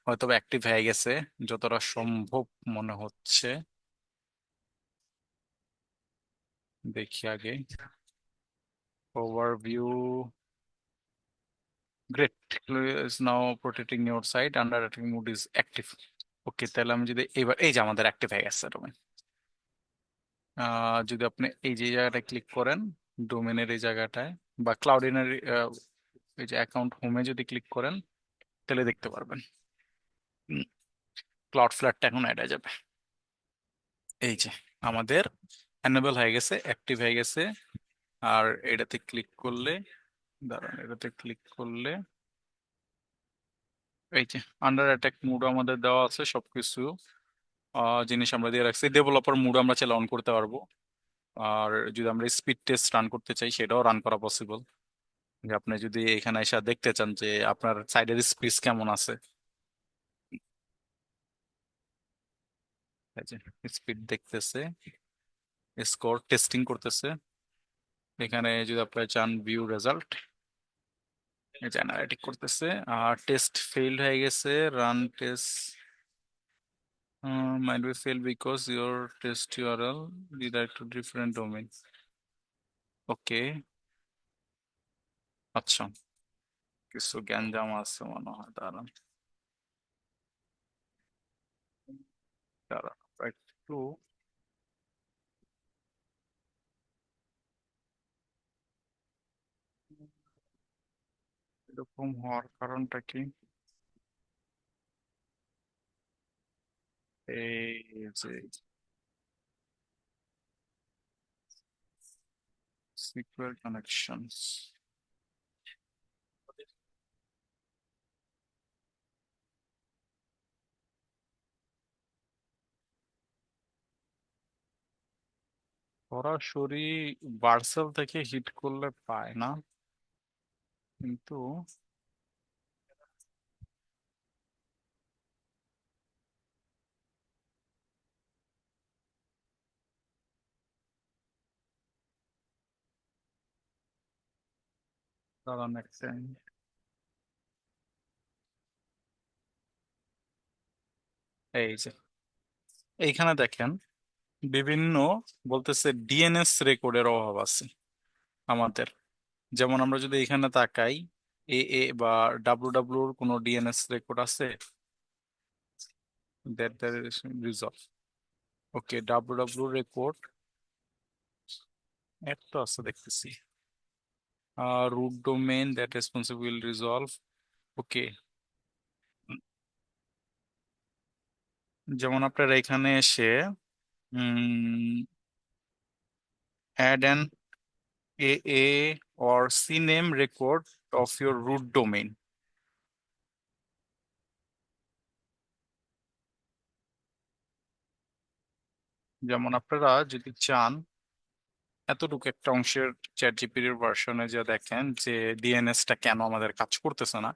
হয়তো অ্যাক্টিভ হয়ে গেছে যতটা সম্ভব মনে হচ্ছে। দেখি আগে, overview, great, is now protecting your site, under attack mode is active. Okay, তাহলে আমি যদি এবার, এই যে আমাদের অ্যাক্টিভ হয়ে গেছে ডোমেন। যদি আপনি এই যে জায়গাটায় ক্লিক করেন, ডোমেনের এই জায়গাটায়, বা ক্লাউডিনের এই যে অ্যাকাউন্ট হোমে যদি ক্লিক করেন, তাহলে দেখতে পারবেন ক্লাউড ফ্ল্যাটটা এখন অ্যাড হয়ে যাবে। এই যে আমাদের এনেবল হয়ে গেছে, অ্যাক্টিভ হয়ে গেছে। আর এটাতে ক্লিক করলে, দাঁড়ান, এটাতে ক্লিক করলে এই যে আন্ডার অ্যাটাক মুড আমাদের দেওয়া আছে সবকিছু। জিনিস আমরা দিয়ে রাখছি, ডেভেলপার মুড আমরা চাইলে অন করতে পারবো। আর যদি আমরা স্পিড টেস্ট রান করতে চাই, সেটাও রান করা পসিবল। যে আপনি যদি এখানে এসে দেখতে চান যে আপনার সাইডের স্পিড কেমন আছে, এই যে স্পিড দেখতেছে, স্কোর টেস্টিং করতেছে। এখানে যদি আপনি চান ভিউ রেজাল্ট, জেনারেটিং করতেছে। আর টেস্ট ফেইল হয়ে গেছে, run test might be failed because your test URL redirect to different domain. ওকে, আচ্ছা, কিছু গ্যাঞ্জাম আছে মনে হয়। দাঁড়ান দাঁড়ান একটু, এরকম হওয়ার কারণটা কি? এই যে সিকিউর কানেকশনস, সরাসরি ভার্সেল থেকে হিট করলে পায় না, কিন্তু দাঁড়ান এক second। এই যে এইখানে দেখেন বিভিন্ন বলতেছে ডিএনএস রেকর্ডের অভাব আছে আমাদের। যেমন আমরা যদি এখানে তাকাই, এ এ বা ডাব্লু ডাব্লুর কোনো ডিএনএস রেকর্ড আছে, that there is resolve. Okay, W W record একটা আছে দেখতেছি, root domain that responsive will resolve. Okay, যেমন আপনারা এখানে এসে add an AA or CNAME record of your root domain. যেমন আপনারা যদি চান এতটুকু একটা অংশের চ্যাট জিপিটির ভার্সনে যে দেখেন যে ডিএনএস টা কেন আমাদের কাজ করতেছে না।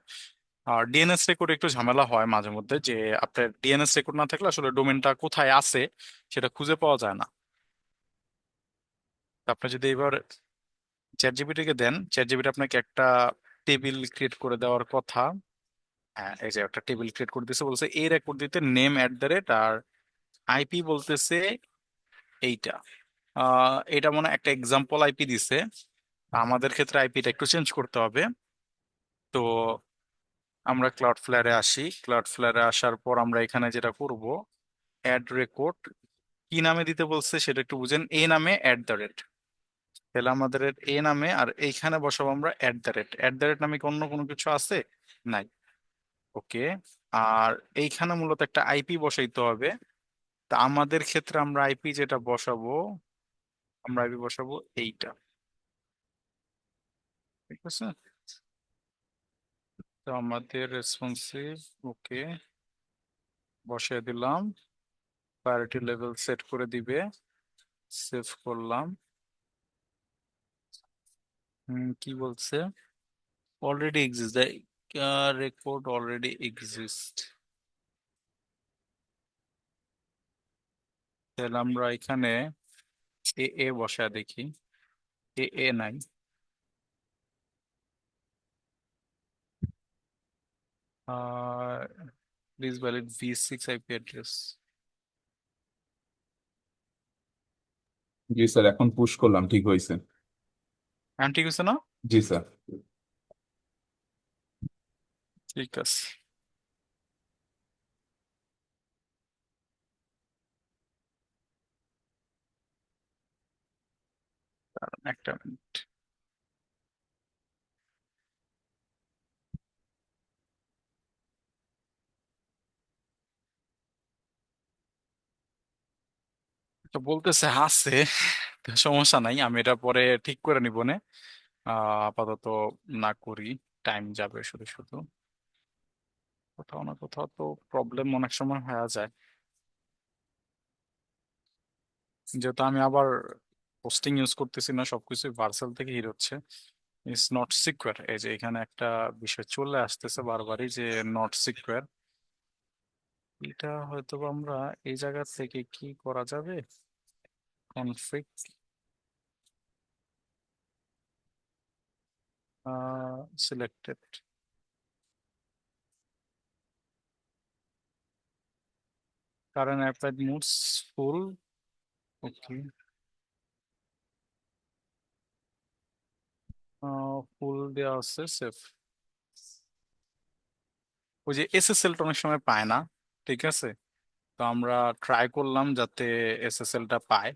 আর ডিএনএস রেকর্ড একটু ঝামেলা হয় মাঝে মধ্যে, যে আপনার ডিএনএস রেকর্ড না থাকলে আসলে ডোমেনটা কোথায় আছে সেটা খুঁজে পাওয়া যায় না। তো আপনি যদি এবার চ্যাট জিপিটিকে দেন, চ্যাট জিপিটি আপনাকে একটা টেবিল ক্রিয়েট করে দেওয়ার কথা। হ্যাঁ, এই যে একটা টেবিল ক্রিয়েট করে দিতে বলছে, এই রেকর্ড দিতে নেম এট দ্য রেট আর আইপি বলতেছে এইটা। এটা মনে হয় একটা এক্সাম্পল আইপি দিছে। আমাদের ক্ষেত্রে আইপিটা একটু চেঞ্জ করতে হবে। তো আমরা ক্লাউডফ্লারে আসি, ক্লাউডফ্লারে আসার পর আমরা এখানে যেটা করব, অ্যাড রেকর্ড কি নামে দিতে বলছে সেটা একটু বুঝেন, এ নামে অ্যাট দ্য রেট। তাহলে আমাদের এ নামে, আর এইখানে বসাবো আমরা at the rate. At the rate নামে কি অন্য কোনো কিছু আছে? নাই। ওকে। আর এইখানে মূলত একটা আইপি বসাইতে হবে। তা আমাদের ক্ষেত্রে আমরা আইপি যেটা বসাবো, আমরা আইপি বসাবো এইটা। ঠিক আছে। তো আমাদের রেসপন্সিভ, ওকে, বসিয়ে দিলাম। প্রায়োরিটি লেভেল সেট করে দিবে। সেভ করলাম। কি বলছে? Already exist, record already exist. তাহলে আমরা এখানে এ এ বসায় দেখি। এ এ নাই। Please valid V6 IP address. G sir, এখন পুশ করলাম, ঠিক হয়েছে। হ্যাঁ, ঠিক আছে না? জি স্যার। ঠিক আছে। দাঁড়ান একটা মিনিট। তো বলতেছে আছে, তো সমস্যা নাই, আমি এটা পরে ঠিক করে নিব নে। আপাতত না করি, টাইম যাবে শুধু শুধু। কোথাও না কোথাও তো প্রবলেম অনেক সময় হয়ে যায়। যেহেতু আমি আবার পোস্টিং ইউজ করতেছি না, সবকিছু ভার্সাল থেকে হির হচ্ছে। It's not secure. এই যে এখানে একটা বিষয় চলে আসতেছে বারবারই, যে নট সিকিউর। এটা হয়তো বা আমরা এই জায়গা থেকে কি করা যাবে, config selected, current applied modes full. Okay, full দেওয়া আছে, সেভ। ওই যে এসএসএল টা অনেক সময় পায় না, ঠিক আছে। তো আমরা ট্রাই করলাম যাতে এসএসএল টা পায়।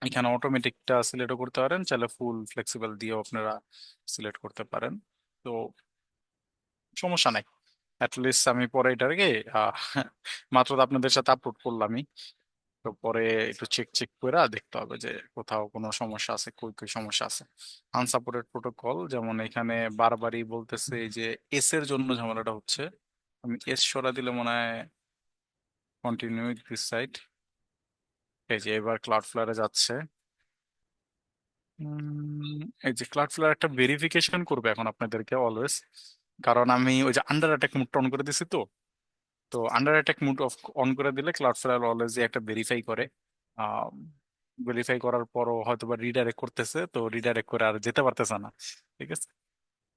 এখানে অটোমেটিকটা সিলেক্ট করতে পারেন, চাইলে ফুল ফ্লেক্সিবল দিয়েও আপনারা সিলেক্ট করতে পারেন। তো সমস্যা নাই। অ্যাটলিস্ট আমি পরে এটাকে আহ, মাত্র তো আপনাদের সাথে আপলোড করলামই। তো পরে একটু চেক চেক করে দেখতে হবে যে কোথাও কোনো সমস্যা আছে, কই কই সমস্যা আছে। আনসাপোর্টেড প্রোটোকল, যেমন এখানে বারবারই বলতেছে এই যে এস এর জন্য ঝামেলাটা হচ্ছে। আমি এস সরা দিলে মনে হয় কন্টিনিউ উইথ দিস সাইট। এই যে এবার ক্লাউডফ্লারে যাচ্ছে। এই যে ক্লাউডফ্লাওয়ার একটা ভেরিফিকেশন করবে এখন আপনাদেরকে অলওয়েজ। কারণ আমি ওই যে আন্ডার অ্যাটাক মুডটা অন করে দিছি। তো তো under attack mode off on করে দিলে ক্লাউডফ্লাওয়ার অলওয়েজ একটা ভেরিফাই করে। ভেরিফাই করার পরও হয়তো বা রিডাইরেক্ট করতেছে, তো রিডাইরেক্ট করে আর যেতে পারতেছে না। ঠিক আছে,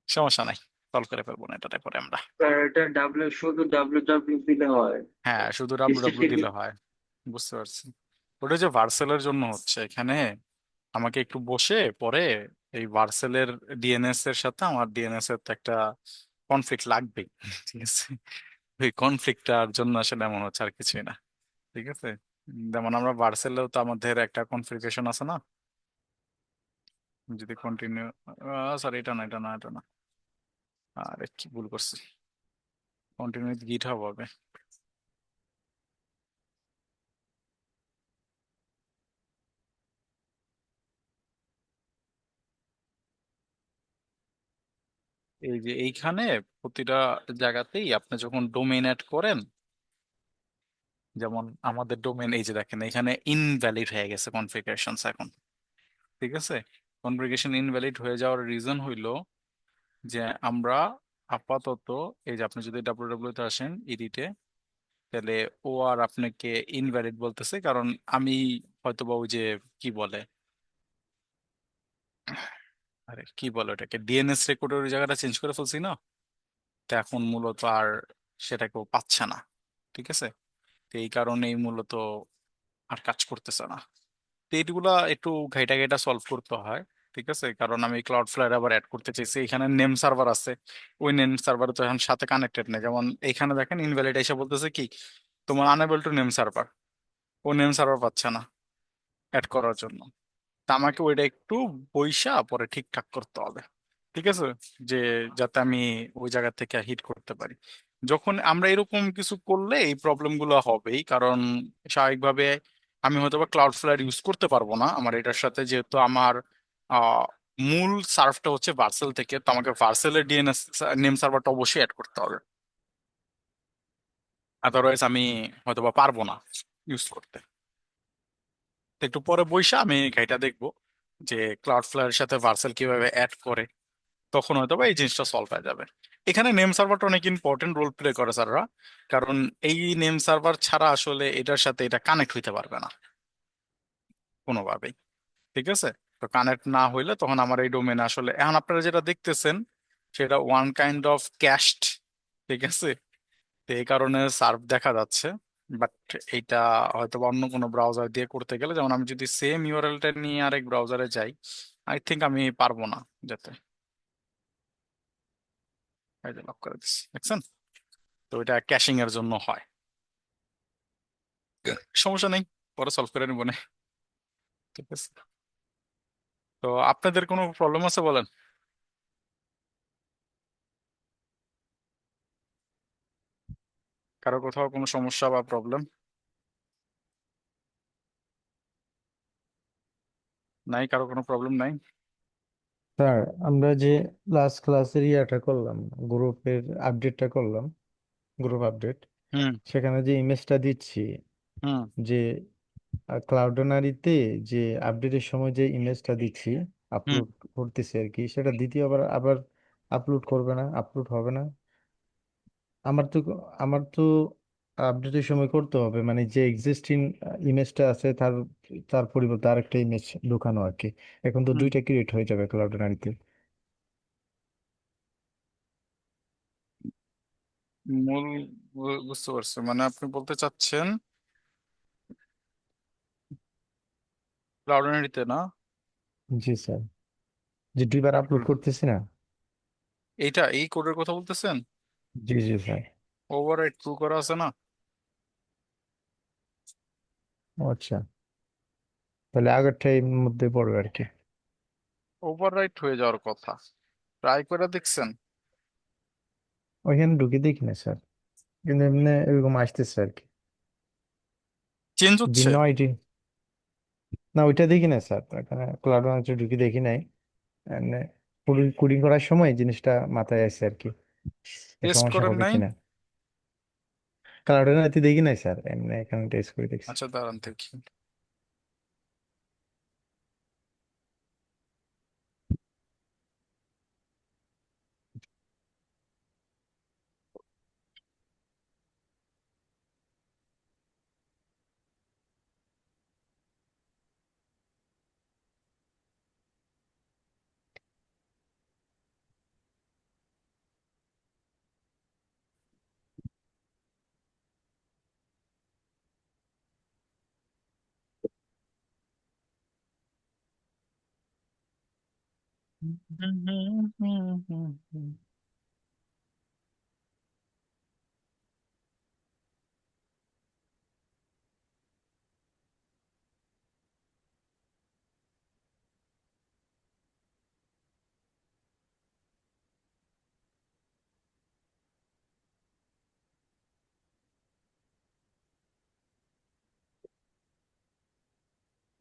সমস্যা নাই, সলভ করে ফেলবো না এটা পরে আমরা। আর এটা শুধু ডাব্লিউ ডাব্লিউ দিলে হয়? হ্যাঁ, শুধু ডাব্লু ডাব্লু HTTP? দিলে হয়। বুঝতে পারছি। ওটা যে ভার্সেলের জন্য হচ্ছে এখানে, আমাকে একটু বসে পরে এই ভার্সেলের ডিএনএস এর সাথে আমার ডিএনএস এর তো একটা কনফ্লিক্ট লাগবেই। ঠিক আছে, ওই কনফ্লিক্টটার জন্য আসলে এমন হচ্ছে, আর কিছুই না। ঠিক আছে। যেমন আমরা ভার্সেলেও তো আমাদের একটা কনফিগারেশন আছে না। যদি কন্টিনিউ, সরি এটা না, এটা না, এটা না, আরে কি ভুল করছি, কন্টিনিউ গিট হাব হবে। এই যে এইখানে প্রতিটা জায়গাতেই আপনি যখন ডোমেইন অ্যাড করেন, যেমন আমাদের ডোমেন, এই যে দেখেন এখানে ইনভ্যালিড হয়ে গেছে কনফিগারেশনস এখন। ঠিক আছে, কনফিগারেশন ইনভ্যালিড হয়ে যাওয়ার রিজন হইলো যে আমরা আপাতত, এই যে আপনি যদি ডাব্লিউ তে আসেন এডিটে, তাহলে ও আর আপনাকে ইনভ্যালিড বলতেছে, কারণ আমি হয়তোবা ওই যে কি বলে, আরে কি বলে ওটাকে, ডিএনএস রেকর্ডের ওই জায়গাটা চেঞ্জ করে ফেলছি না, তো এখন মূলত আর সেটাকেও পাচ্ছে না। ঠিক আছে, তো এই কারণেই মূলত আর কাজ করতেছে না। তো এইগুলা একটু ঘাইটা ঘাইটা সলভ করতে হয়। ঠিক আছে, কারণ আমি ক্লাউড ফ্লায়ার আবার অ্যাড করতে চাইছি, এখানে নেম সার্ভার আছে, ওই নেম সার্ভার তো এখন সাথে কানেক্টেড নেই। যেমন এখানে দেখেন ইনভ্যালিড এসে বলতেছে কি, তোমার আনএবল টু নেম সার্ভার, ও নেম সার্ভার পাচ্ছে না অ্যাড করার জন্য। তা আমাকে ওইটা একটু বইসা পরে ঠিকঠাক করতে হবে। ঠিক আছে, যে যাতে আমি ওই জায়গা থেকে হিট করতে পারি। যখন আমরা এরকম কিছু করলে এই প্রবলেম গুলো হবেই, কারণ স্বাভাবিকভাবে আমি হয়তো বা ক্লাউড ফ্লায়ার ইউজ করতে পারবো না আমার এটার সাথে, যেহেতু আমার আহ, মূল সার্ভটা হচ্ছে ভার্সেল থেকে, তো আমাকে ভার্সেলের ডিএনএস নেম সার্ভারটা অবশ্যই অ্যাড করতে হবে, আদারওয়াইজ আমি হয়তো বা পারবো না ইউজ করতে। তো একটু পরে বইসা আমি এটা দেখবো যে ক্লাউড ফ্লায়ারের সাথে ভার্সেল কিভাবে অ্যাড করে, তখন হয়তো বা এই জিনিসটা সলভ হয়ে যাবে। এখানে নেম সার্ভারটা অনেক ইম্পর্টেন্ট রোল প্লে করে স্যাররা, কারণ এই নেম সার্ভার ছাড়া আসলে এটার সাথে এটা কানেক্ট হইতে পারবে না কোনোভাবেই। ঠিক আছে, তো কানেক্ট না হইলে তখন আমার এই ডোমেনে আসলে, এখন আপনারা যেটা দেখতেছেন সেটা ওয়ান কাইন্ড অফ ক্যাশড। ঠিক আছে, তো এই কারণে সার্ভ দেখা যাচ্ছে, বাট এইটা হয়তো বা অন্য কোনো ব্রাউজার দিয়ে করতে গেলে, যেমন আমি যদি সেম ইউআরএলটা নিয়ে আরেক ব্রাউজারে যাই, আই থিঙ্ক আমি পারবো না যেতে। এই যে লক করে দিচ্ছি, দেখছেন? তো এটা ক্যাশিং এর জন্য হয়। সমস্যা নেই, পরে সলভ করে নেবো না। ঠিক আছে, তো আপনাদের কোনো প্রবলেম আছে বলেন। কারো কোথাও কোনো সমস্যা বা প্রবলেম নাই? কারো কোনো প্রবলেম নাই? স্যার, আমরা যে লাস্ট ক্লাসের ইয়াটা করলাম, গ্রুপের আপডেটটা করলাম, গ্রুপ আপডেট, হুম সেখানে যে ইমেজটা দিচ্ছি, হুম যে ক্লাউডনারিতে যে আপডেটের সময় যে ইমেজটা দিচ্ছি, হুম। আপলোড করতেছি আর কি, সেটা দ্বিতীয়বার আবার আপলোড করবে না, আপলোড হবে না? আমার তো আমার তো আপডেটের সময় করতে হবে, মানে যে এক্সিস্টিং ইমেজটা আছে তার তার পরিবর্তে আরেকটা ইমেজ ঢুকানো আর কি। এখন তো হুম। দুইটা ক্রিয়েট হয়ে যাবে ক্লাউডনারিতে। মূল বুঝতে পারছি, মানে আপনি বলতে চাচ্ছেন ক্লাউডনারিতে না? জি স্যার, যে দুইবার আপলোড হুম। করতেছি না। এইটা এই কোডের কথা বলতেছেন? জি জি স্যার। ওভাররাইট ট্রু করা আছে না? ও আচ্ছা, তাহলে আগেরটাই মধ্যে পড়বে আর কি। ওভাররাইট হয়ে যাওয়ার কথা, ট্রাই করে দেখছেন? ওইখানে ঢুকে দেখি না স্যার, কিন্তু এমনি এরকম আসতেছে আর কি, চেঞ্জ হচ্ছে? ভিন্ন আইডি। না, ওইটা দেখি না স্যার, এখানে ক্লাউড লাঞ্চে ঢুকে দেখি নাই। এমনি কোডিং করার সময় জিনিসটা মাথায় আসছে আর কি, এই টেস্ট সমস্যা করেন হবে নাই? কিনা। ক্লাউড লাঞ্চে দেখি নাই স্যার, এমনি এখানে টেস্ট করে দেখছি। আচ্ছা দাঁড়ান দেখি।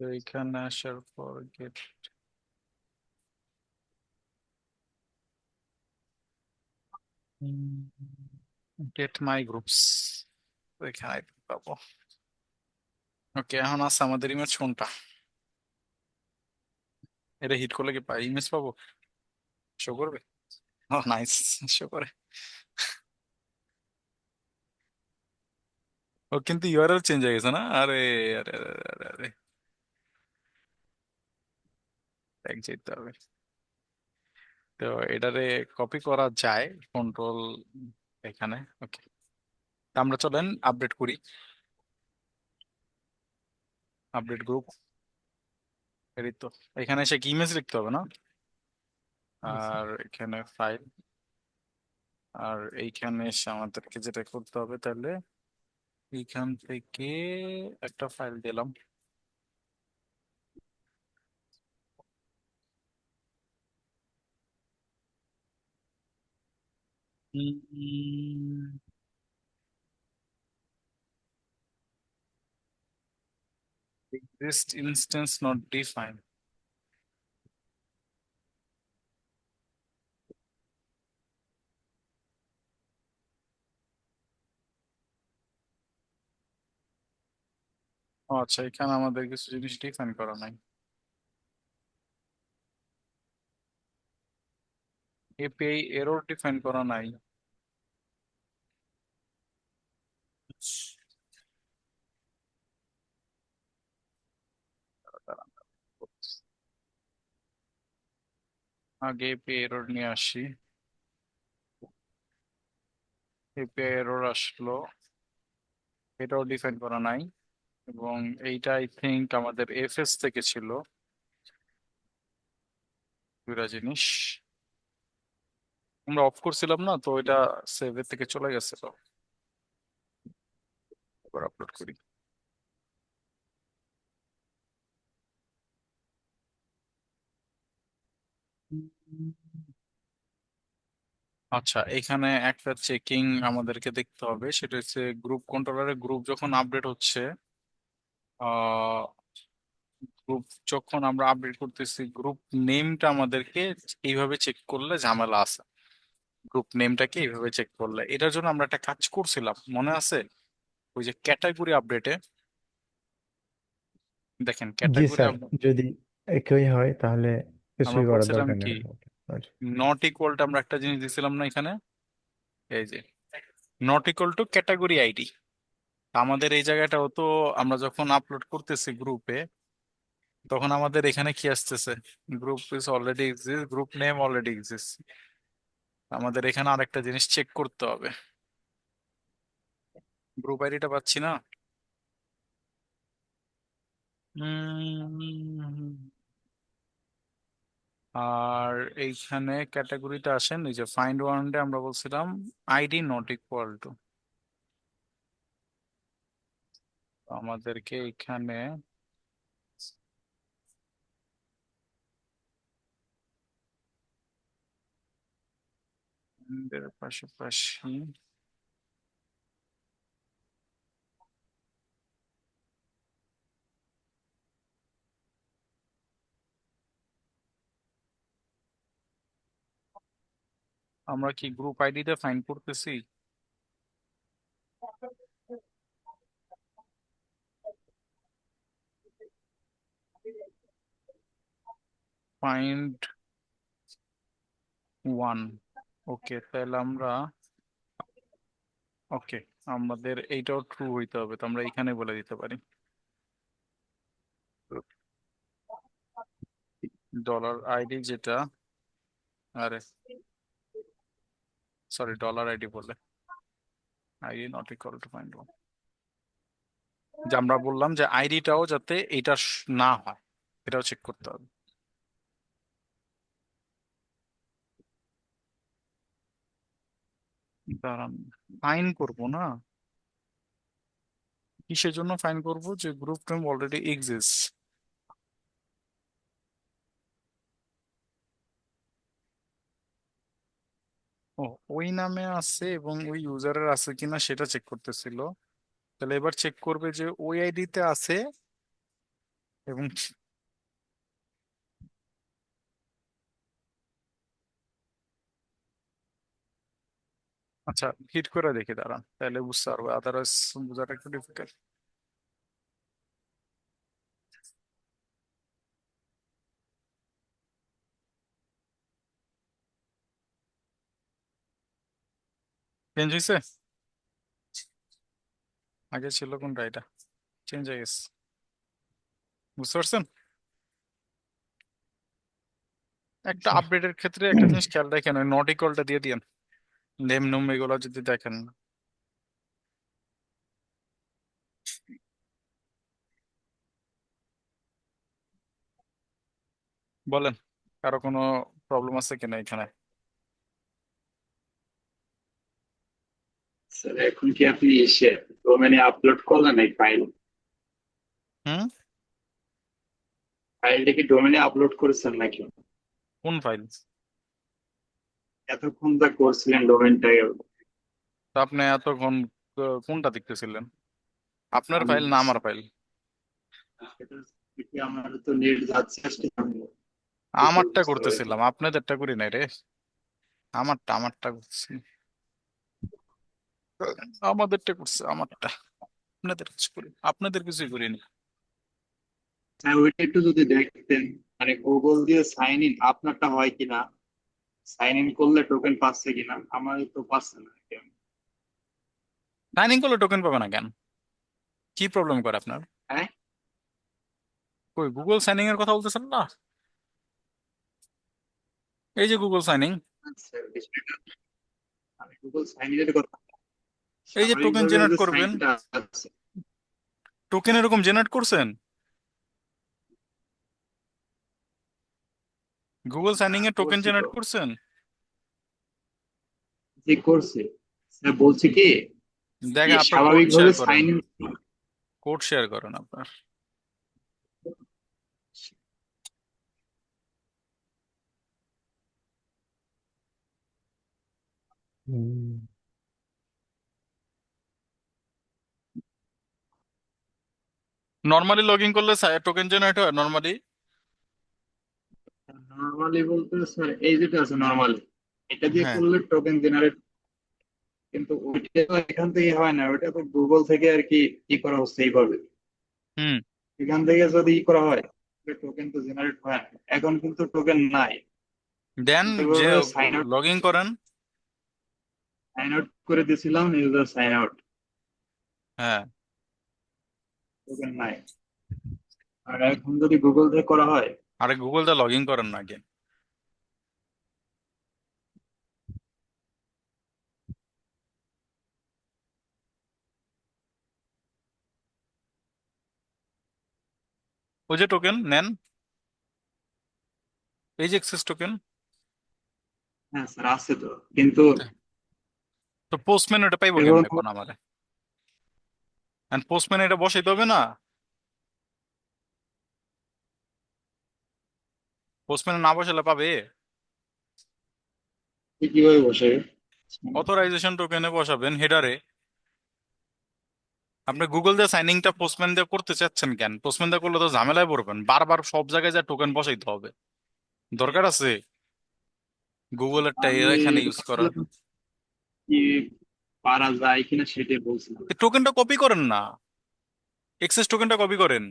তো এইখানে আসার পর গেট, গেট মাই গ্রুপস, এখানে পাবো। ওকে, এখন আছে আমাদের ইমেজ কোনটা? এটা হিট করলে কি পাই ইমেজ পাবো? শো করবে? ও নাইস, শো করে। ও কিন্তু ইউআরএল চেঞ্জ হয়ে গেছে না? আরে আরে আরে আরে আরে, ব্যাক যেতে হবে। তো এটারে কপি করা যায়, কন্ট্রোল এখানে। ওকে, আমরা চলেন আপডেট করি। আপডেট গ্রুপ, এই তো। এখানে এসে কি ইমেজ লিখতে হবে না? আর এখানে ফাইল, আর এইখানে এসে আমাদেরকে যেটা করতে হবে তাহলে এইখান থেকে একটা ফাইল দিলাম। exist instance not defined। ও আচ্ছা, এখানে আমাদের কিছু জিনিস ডিফাইন করা নাই। এপিআই এরর ডিফাইন করা নাই। আগে এপিআই এরর নিয়ে আসি। এপিআই এরর আসলো, এটাও ডিফাইন করা নাই। এবং এইটা আই থিঙ্ক আমাদের এফএস থেকে ছিল, দুইটা জিনিস আমরা অফ করছিলাম না, তো এটা সেভের থেকে চলে গেছে। তো এবার আপলোড করি। আচ্ছা, এখানে একটা চেকিং আমাদেরকে দেখতে হবে, সেটা হচ্ছে গ্রুপ কন্ট্রোলারের গ্রুপ যখন আপডেট হচ্ছে, আহ গ্রুপ যখন আমরা আপডেট করতেছি, গ্রুপ নেমটা আমাদেরকে এইভাবে চেক করলে ঝামেলা আছে। গ্রুপ নেমটাকে এইভাবে চেক করলে, এটার জন্য আমরা একটা কাজ করছিলাম, মনে আছে? ওই যে ক্যাটাগরি আপডেটে, দেখেন জি ক্যাটাগরি স্যার, যদি একই হয় তাহলে আমরা কিছুই করার বলছিলাম দরকার কি, নেই। নট ইকুয়ালটা আমরা একটা জিনিস দিছিলাম না এখানে, এই যে not equal to category ID. আমাদের এই জায়গাটাও তো, আমরা যখন আপলোড করতেছি গ্রুপে, তখন আমাদের এখানে কি আসতেছে? Group is already exist, group name already exist. আমাদের এখানে আরেকটা জিনিস চেক করতে হবে, গ্রুপ আইডিটা পাচ্ছি না। উম, আর এইখানে ক্যাটাগরিতে আসেন, এই যে ফাইন্ড ওয়ান্টে আমরা বলছিলাম আইডি নট ইকুয়াল টু, আমাদেরকে এখানে এর পাশাপাশি আমরা কি গ্রুপ আইডিটা ফাইন্ড করতেছি? ফাইন্ড ওয়ান, ওকে, তাহলে আমরা, ওকে, আমাদের এইটাও ট্রু হইতে হবে, তো আমরা এখানে বলে দিতে পারি ডলার আইডি যেটা, আরে সরি, ডলার আইডি বলে ID not equal to find one, যে আমরা বললাম যে আইডিটাও যাতে এটা না হয়, এটাও চেক করতে হবে। দাঁড়ান, ফাইন করব না, কিসের জন্য ফাইন করব? যে গ্রুপ নেম অলরেডি এক্সিস্ট। ও, ওই নামে আছে এবং ওই ইউজারের আছে কিনা সেটা চেক করতেছিল। তাহলে এবার চেক করবে যে ওই আইডিতে আছে এবং আচ্ছা, হিট করে দেখি দাঁড়ান, তাহলে বুঝতে পারবো, আদারওয়াইজ বোঝাটা একটু ডিফিকাল্ট। চেঞ্জ হয়েছে? আগে ছিল কোনটা, এটা চেঞ্জ হয়ে গেছে, বুঝতে পারছেন? একটা আচ্ছা, আপডেটের ক্ষেত্রে একটা জিনিস খেয়াল রাখেন, ওই নট ইকুয়ালটা দিয়ে দিয়েন, নেম নুম এগুলো যদি দেখেন। বলেন, কারো কোনো প্রবলেম আছে কিনা এখানে? স্যার এখন কি আপনি এসে ডোমেনে আপলোড করলেন এই হুম? ফাইলটা কি ডোমেনে আপলোড করেছেন নাকি? কোন ফাইল? এতক্ষণ যা করছিলেন ডোমেনটাকে, তা আপনি এতক্ষণ কোনটা দেখতেছিলেন? আপনার আমি ফাইল না আমার ফাইল? সেটা কি আমার তো নেট যাচ্ছে আজকে, আমি তো আমারটা বুঝতে পারছি। করতেছিলাম, আপনাদেরটা করি নাই রে। আমারটা করতেছি, আমাদেরটা করছে, আমারটা। আপনাদের কিছু করি, আপনাদের কিছুই করিনি। হ্যাঁ ওইটা একটু যদি দেখতেন, মানে গুগল দিয়ে সাইন ইন আপনারটা হয় কিনা, সাইন ইন করলে টোকেন পাচ্ছে কিনা, আমার তো পাচ্ছে না। সাইন ইন করলে টোকেন পাবে না কেন? কি প্রবলেম করে আপনার? হ্যাঁ কই গুগল সাইনিং এর কথা বলতেছেন না? এই যে গুগল সাইনিং, স্যার বিষয়টা, আমি গুগল সাইন ইনের কথা, এই যে টোকেন স্বাভাবিকভাবে জেনারেট যে করবেন, সাইনটা আছে। টোকেন এরকম জেনারেট করছেন? গুগল সাইনিং হ্যাঁ এ টোকেন করছি তো, জেনারেট করছেন? যে করছে, স্যার বলছি কি, দেখেন, যে আপনার কোড শেয়ার স্বাভাবিকভাবে করেন, সাইন ইন। কোড শেয়ার করেন আপনার। হুম, নর্মালি লগ ইন করলে টোকেন জেনারেট হয় নর্মালি? নর্মালি বলতে স্যার এই যেটা আছে নর্মালি, এটা দিয়ে হ্যাঁ। করলে টোকেন জেনারেট, কিন্তু ওইটা তো এখান থেকে হয় না, ওইটা তো গুগল থেকে আর কি ই করা হচ্ছে এইভাবে। হুম। এখান থেকে যদি ই করা হয় টোকেন তো জেনারেট হয় না, এখন কিন্তু টোকেন নাই। দেন, যে এইভাবে লগ ইন করেন। সাইন আউট করে দিয়েছিলাম, ইউজার সাইন আউট, হ্যাঁ। টোকেন নাই। আর এখন যদি গুগল থেকে করা হয়, আরে গুগলটা লগ ইন করেন না আগে। ওই যে টোকেন নেন, এই যে এক্সেস টোকেন। হ্যাঁ স্যার আছে তো, কিন্তু তো পোস্টম্যান ওটা পাইবো এখন কেমনে কোন আমারে? পোস্টম্যান এটা বসাইতে হবে না? পোস্টম্যান না বসালে পাবে? কিভাবে বসে? অথরাইজেশন টোকেনে বসাবেন, হেডারে। আপনি গুগল দিয়ে সাইনিংটা পোস্টম্যান দিয়ে করতে চাচ্ছেন কেন? পোস্টম্যান দিয়ে করলে তো ঝামেলায় পড়বেন, বারবার সব জায়গায় যা টোকেন বসাইতে হবে, দরকার আছে গুগলেরটা আমি এখানে ইউজ করার? ভাবছিলাম কি পারা যায় কিনা সেটাই বলছিলাম। টোকেনটা কপি করেন না, এক্সেস টোকেনটা কপি করেন।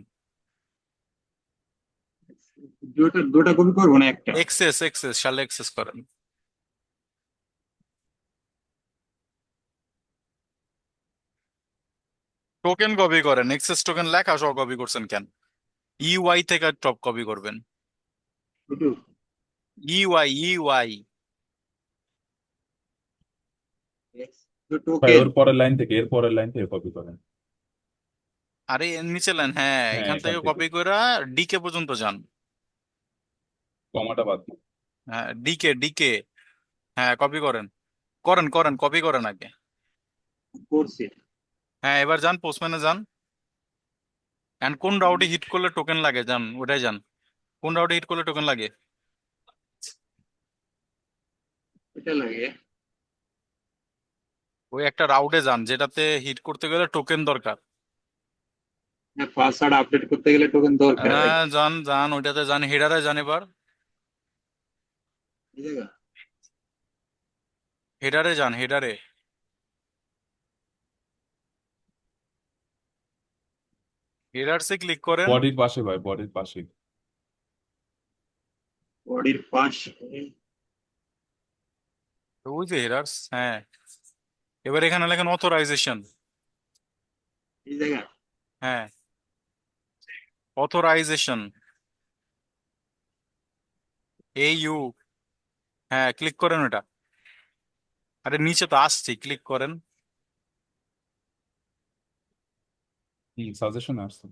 দুটা দুটা কপি করবো না একটা? এক্সেস শালে এক্সেস করেন। টোকেন কপি করেন, এক্সেস টোকেন লেখা সহ কপি করছেন কেন? ইউআই থেকে টপ কপি করবেন। দুটো ইউআই। ভাই টোকেন। ওর পরের লাইন থেকে, এর পরের লাইন থেকে কপি করেন। আরে এর নিচে লেন, হ্যাঁ, হ্যাঁ এখান এখান থেকে থেকে কপি করে ডিকে পর্যন্ত যান। কমাটা বাদ দিন। হ্যাঁ, ডিকে। হ্যাঁ, কপি করেন, করেন কপি করেন আগে। করছি। হ্যাঁ, এবার যান পোস্টম্যানে যান। এন্ড কোন রাউটে হিট করলে টোকেন লাগে, যান ওটাই যান। কোন রাউটে হিট করলে টোকেন লাগে? এটা লাগে। ওই একটা রাউটে যান যেটাতে হিট করতে গেলে টোকেন দরকার। হ্যাঁ পাসওয়ার্ড আপডেট করতে গেলে টোকেন দরকার ভাই। হ্যাঁ, যান ওইটাতে যান, হেডারে যান এবার। এই জায়গা। হেডারে যান, হেডারে। এরারসে ক্লিক করেন। বডির পাশে ভাই, বডির পাশে। বডির পাশে ওই যে এরার্স, হ্যাঁ। এবার এখানে লেখেন অথরাইজেশন। এই জায়গায় হ্যাঁ, অথরাইজেশন, AU। হ্যাঁ, ক্লিক করেন ওটা। আরে নিচে তো আসছে, ক্লিক করেন। সাজেশন আসছে।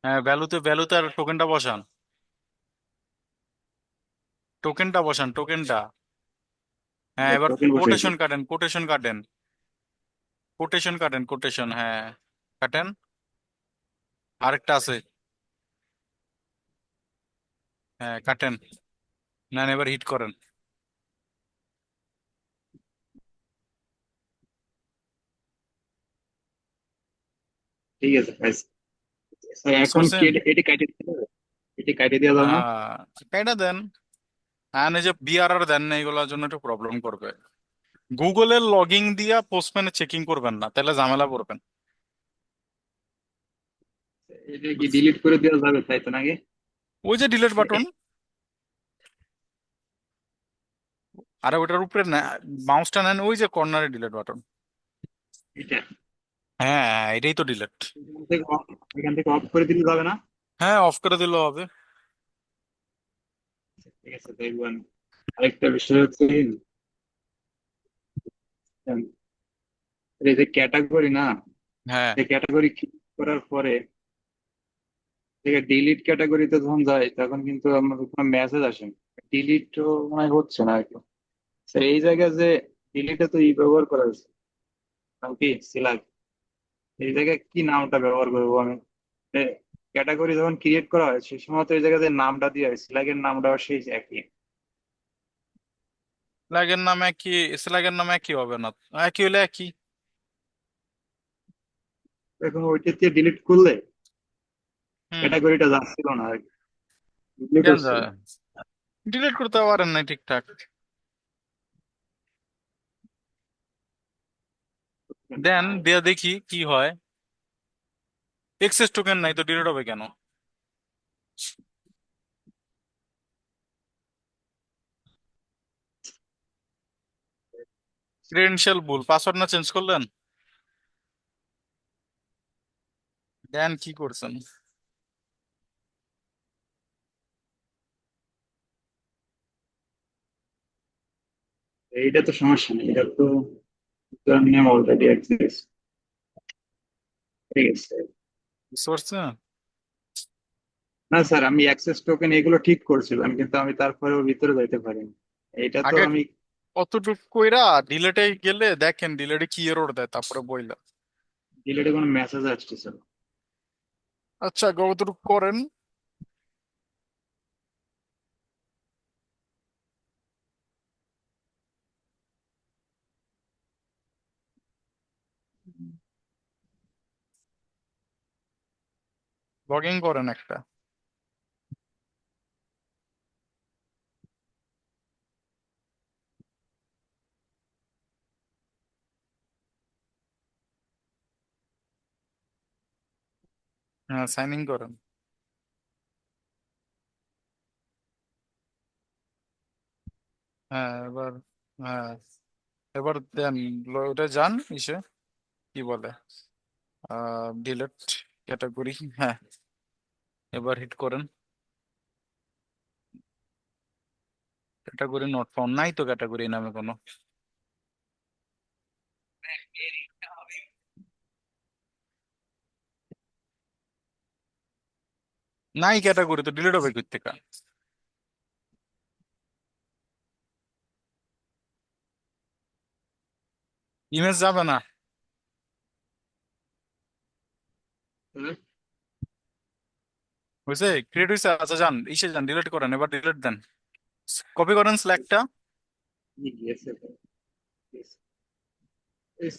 হ্যাঁ, ভ্যালুতে আর টোকেনটা বসান। টোকেনটা বসান, টোকেনটা। হ্যাঁ, এবার টোকেন বসাইছি। কোটেশন কাটেন, কোটেশন কাটেন, কোটেশন কাটেন, কোটেশন, হ্যাঁ কাটেন। আরেকটা আছে, হ্যাঁ কাটেন। নেন, এবার হিট করেন। ঠিক আছে পাইছি। স্যার বুঝতে এখন কি পারছেন? এটি কাটে দিতে হবে? এটি কাটে দেওয়া যাবে না? কাইটা দেন। আর এই যে BRR দেন না, এগুলোর জন্য একটু প্রবলেম করবে। গুগলের লগইন দিয়া পোস্টম্যানে চেকিং করবেন না, তাহলে ঝামেলা পড়বেন। এটা কি ডিলিট করে দেওয়া যাবে তাই তো নাকি? ওই যে ডিলিট বাটন, আর ওইটার উপরে মাউসটা নেন, ওই যে কর্নারে ডিলিট বাটন। এটা হ্যাঁ হ্যাঁ, এটাই তো ডিলিট। এখান থেকে অফ করে দিলে যাবে না? হ্যাঁ, অফ করে দিলেও হবে। ঠিক আছে দেখবেন। আরেকটা বিষয় হচ্ছে এই যে ক্যাটাগরি না, হ্যাঁ, এই ক্যাটাগরি ক্লিক করার পরে ঠিক আছে ডিলিট ক্যাটাগরিতে যখন যাই তখন কিন্তু আমার কোনো মেসেজ আসে না। ডিলিট তো মনে হয় হচ্ছে না আর কি। স্যার এই জায়গায় যে ডিলিটে তো ব্যবহার করা হয়েছে, নাম কি সিলাক, এই জায়গায় কি নামটা ব্যবহার করবো আমি? ক্যাটাগরি যখন ক্রিয়েট করা হয় সেই সময় তো এই জায়গায় যে নামটা দিয়ে হয় সিলাকের নামটা সেই একই। স্ল্যাগের নাম একই, স্ল্যাগের নাম একই হবে না। একই হলে একই। এখন ওইটা দিয়ে ডিলিট করলে হুম। ক্যাটাগরিটা যাচ্ছিল না আর কি, ডিলিট কেন হচ্ছিল। যায়? ডিলিট করতে পারেন না ঠিকঠাক। দেন, দিয়ে দেখি কি হয়। এক্সেস টোকেন নাই তো ডিলিট হবে কেন? ক্রেডেনশিয়াল ভুল, পাসওয়ার্ড না চেঞ্জ করলেন? দেন কি করছেন? এইটা তো সমস্যা নেই, এটা তো নেম অলরেডি এক্সিস্ট। ঠিক আছে। বুঝতে পারছেন? না স্যার আমি অ্যাক্সেস টোকেন এগুলো ঠিক করছিলাম কিন্তু আমি তারপরেও ভিতরে যাইতে পারিনি। এটা তো আগে আমি অতটুকু কইরা ডিলেটে গেলে দেখেন ডিলেটে কি এরর দেয়, তারপরে বইলা। ডিলেটে কোনো মেসেজ আসতেছে না। আচ্ছা, আগে অতটুকু করেন। লগ ইন করেন একটা। হ্যাঁ, সাইন ইন করেন। হ্যাঁ এবার, হ্যাঁ এবার দেন, ওটা যান ইসে, কি বলে, ডিলেট ক্যাটাগরি। হ্যাঁ, এবার হিট করেন। ক্যাটাগরি নট ফাউন্ড, নাই তো ক্যাটাগরি নামে কোনো। নাই ক্যাটাগরি তো ডিলিট হবে কই থেকে? ইমেজ যাবে না। হুম? বুঝছে, ক্রিয়েট হয়েছে। আচ্ছা যান, ইসে যান, ডিলিট করেন, এবার ডিলিট দেন। কপি করেন স্ল্যাগটা। গেছে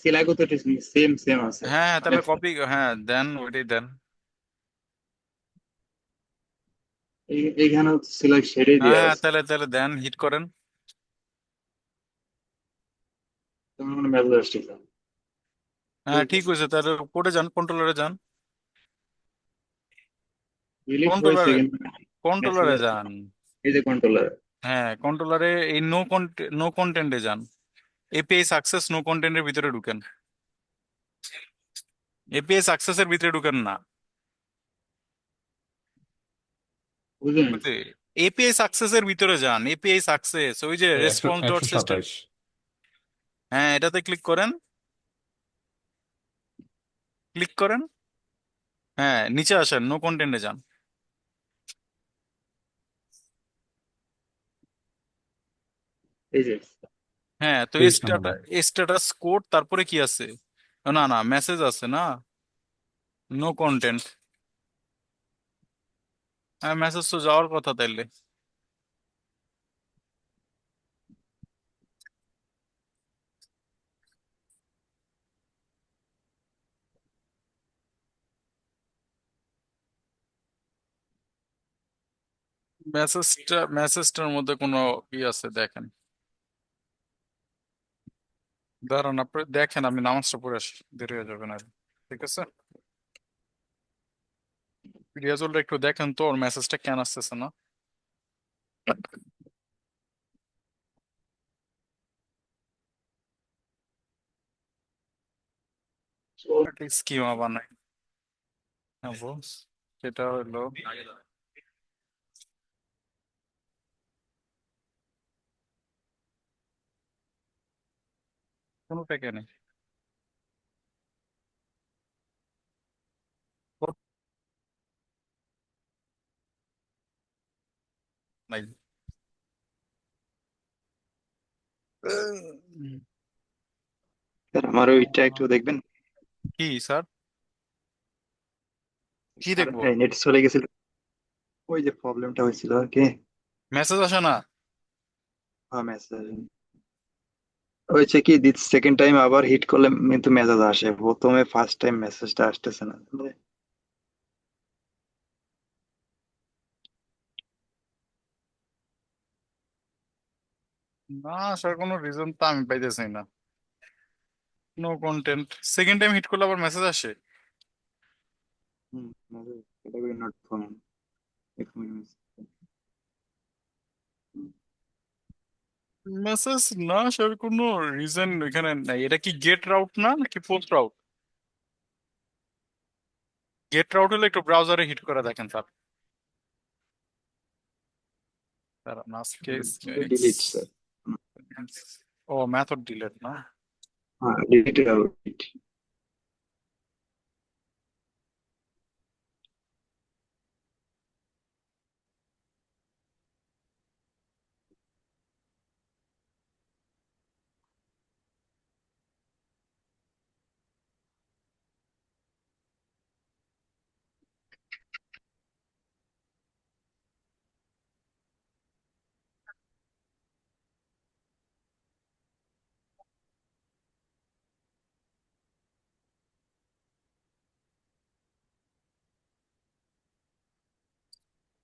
সিলাগো তো সেম সেম আছে। হ্যাঁ হ্যাঁ, মানে তাহলে কপি, হ্যাঁ দেন, ওইটাই দেন। এইখানে সিলাগ সেটাই হ্যাঁ দেওয়া হ্যাঁ, আছে। তাহলে তাহলে দেন, হিট করেন। তোমার কোনো মেসেজ আসছে না। হ্যাঁ ঠিক হয়েছে, তাহলে কোডে যান, কন্ট্রোলারে যান। ডিলিট হয়েছে কন্ট্রোলারে কিন্তু মেসেজ কন্ট্রোলারে আসছে। যান। এই যে কন্ট্রোলার। হ্যাঁ, কন্ট্রোলারে এই নো কন্টেন্টে যান। এপিআই সাকসেস নো কন্টেন্টের ভিতরে ঢুকেন। এপিআই সাকসেসের ভিতরে ঢুকেন না। বুঝলেন? এপিআই সাকসেসের ভিতরে যান, এপিআই সাকসেস, ওই যে একশো রেসপন্স ডট একশো সিস্টেম। সাতাইশ হ্যাঁ, এটাতে ক্লিক করেন, ক্লিক করেন। হ্যাঁ, নিচে আসেন, নো কন্টেন্টে যান। এই যে হ্যাঁ, তো পেজ নাম্বার। স্ট্যাটাস কোড, তারপরে কি আছে? না না, মেসেজ আছে না, নো কন্টেন্ট। হ্যাঁ, মেসেজ তো যাওয়ার কথা তাইলে। মেসেজটার মধ্যে কোনো ই আছে দেখেন। দাঁড়ান, আপনি দেখেন, আমি নামাজটা পড়ে আসি, দেরি হয়ে যাবে না। ঠিক আছে, রিয়াজুলটা একটু দেখেন তো, ওর মেসেজটা কেন আসতেছে না। একটা স্কিমা বানাই নেবো, সেটা হলো কোনো প্যাকে নেই। নাই। স্যার আমার ওইটা একটু দেখবেন। কি স্যার, কি স্যার দেখবো? নেট চলে গেছিল, ওই যে প্রবলেমটা হয়েছিল আর কি। মেসেজ আসে না? হ্যাঁ মেসেজ হয়েছে কি, সেকেন্ড টাইম আবার হিট করলে কিন্তু মেসেজ আসে, প্রথমে ফার্স্ট টাইম মেসেজটা আসতেছে না। না, আসার কোনো রিজন তো আমি পাইতেছি না। No content, second time hit করলে আবার মেসেজ আসে? Hmm, message category not found. এক মিনিট। মেসেজ না আসার কোনো রিজন এখানে নাই। এটা কি গেট রাউট না নাকি পোস্ট রাউট? গেট রাউট হলে একটু ব্রাউজারে হিট করে দেখেন স্যার। দাঁড়ান, আজকে ডিলিট স্যার। ও মেথড ডিলেট না। হ্যাঁ ডিলিট আউট।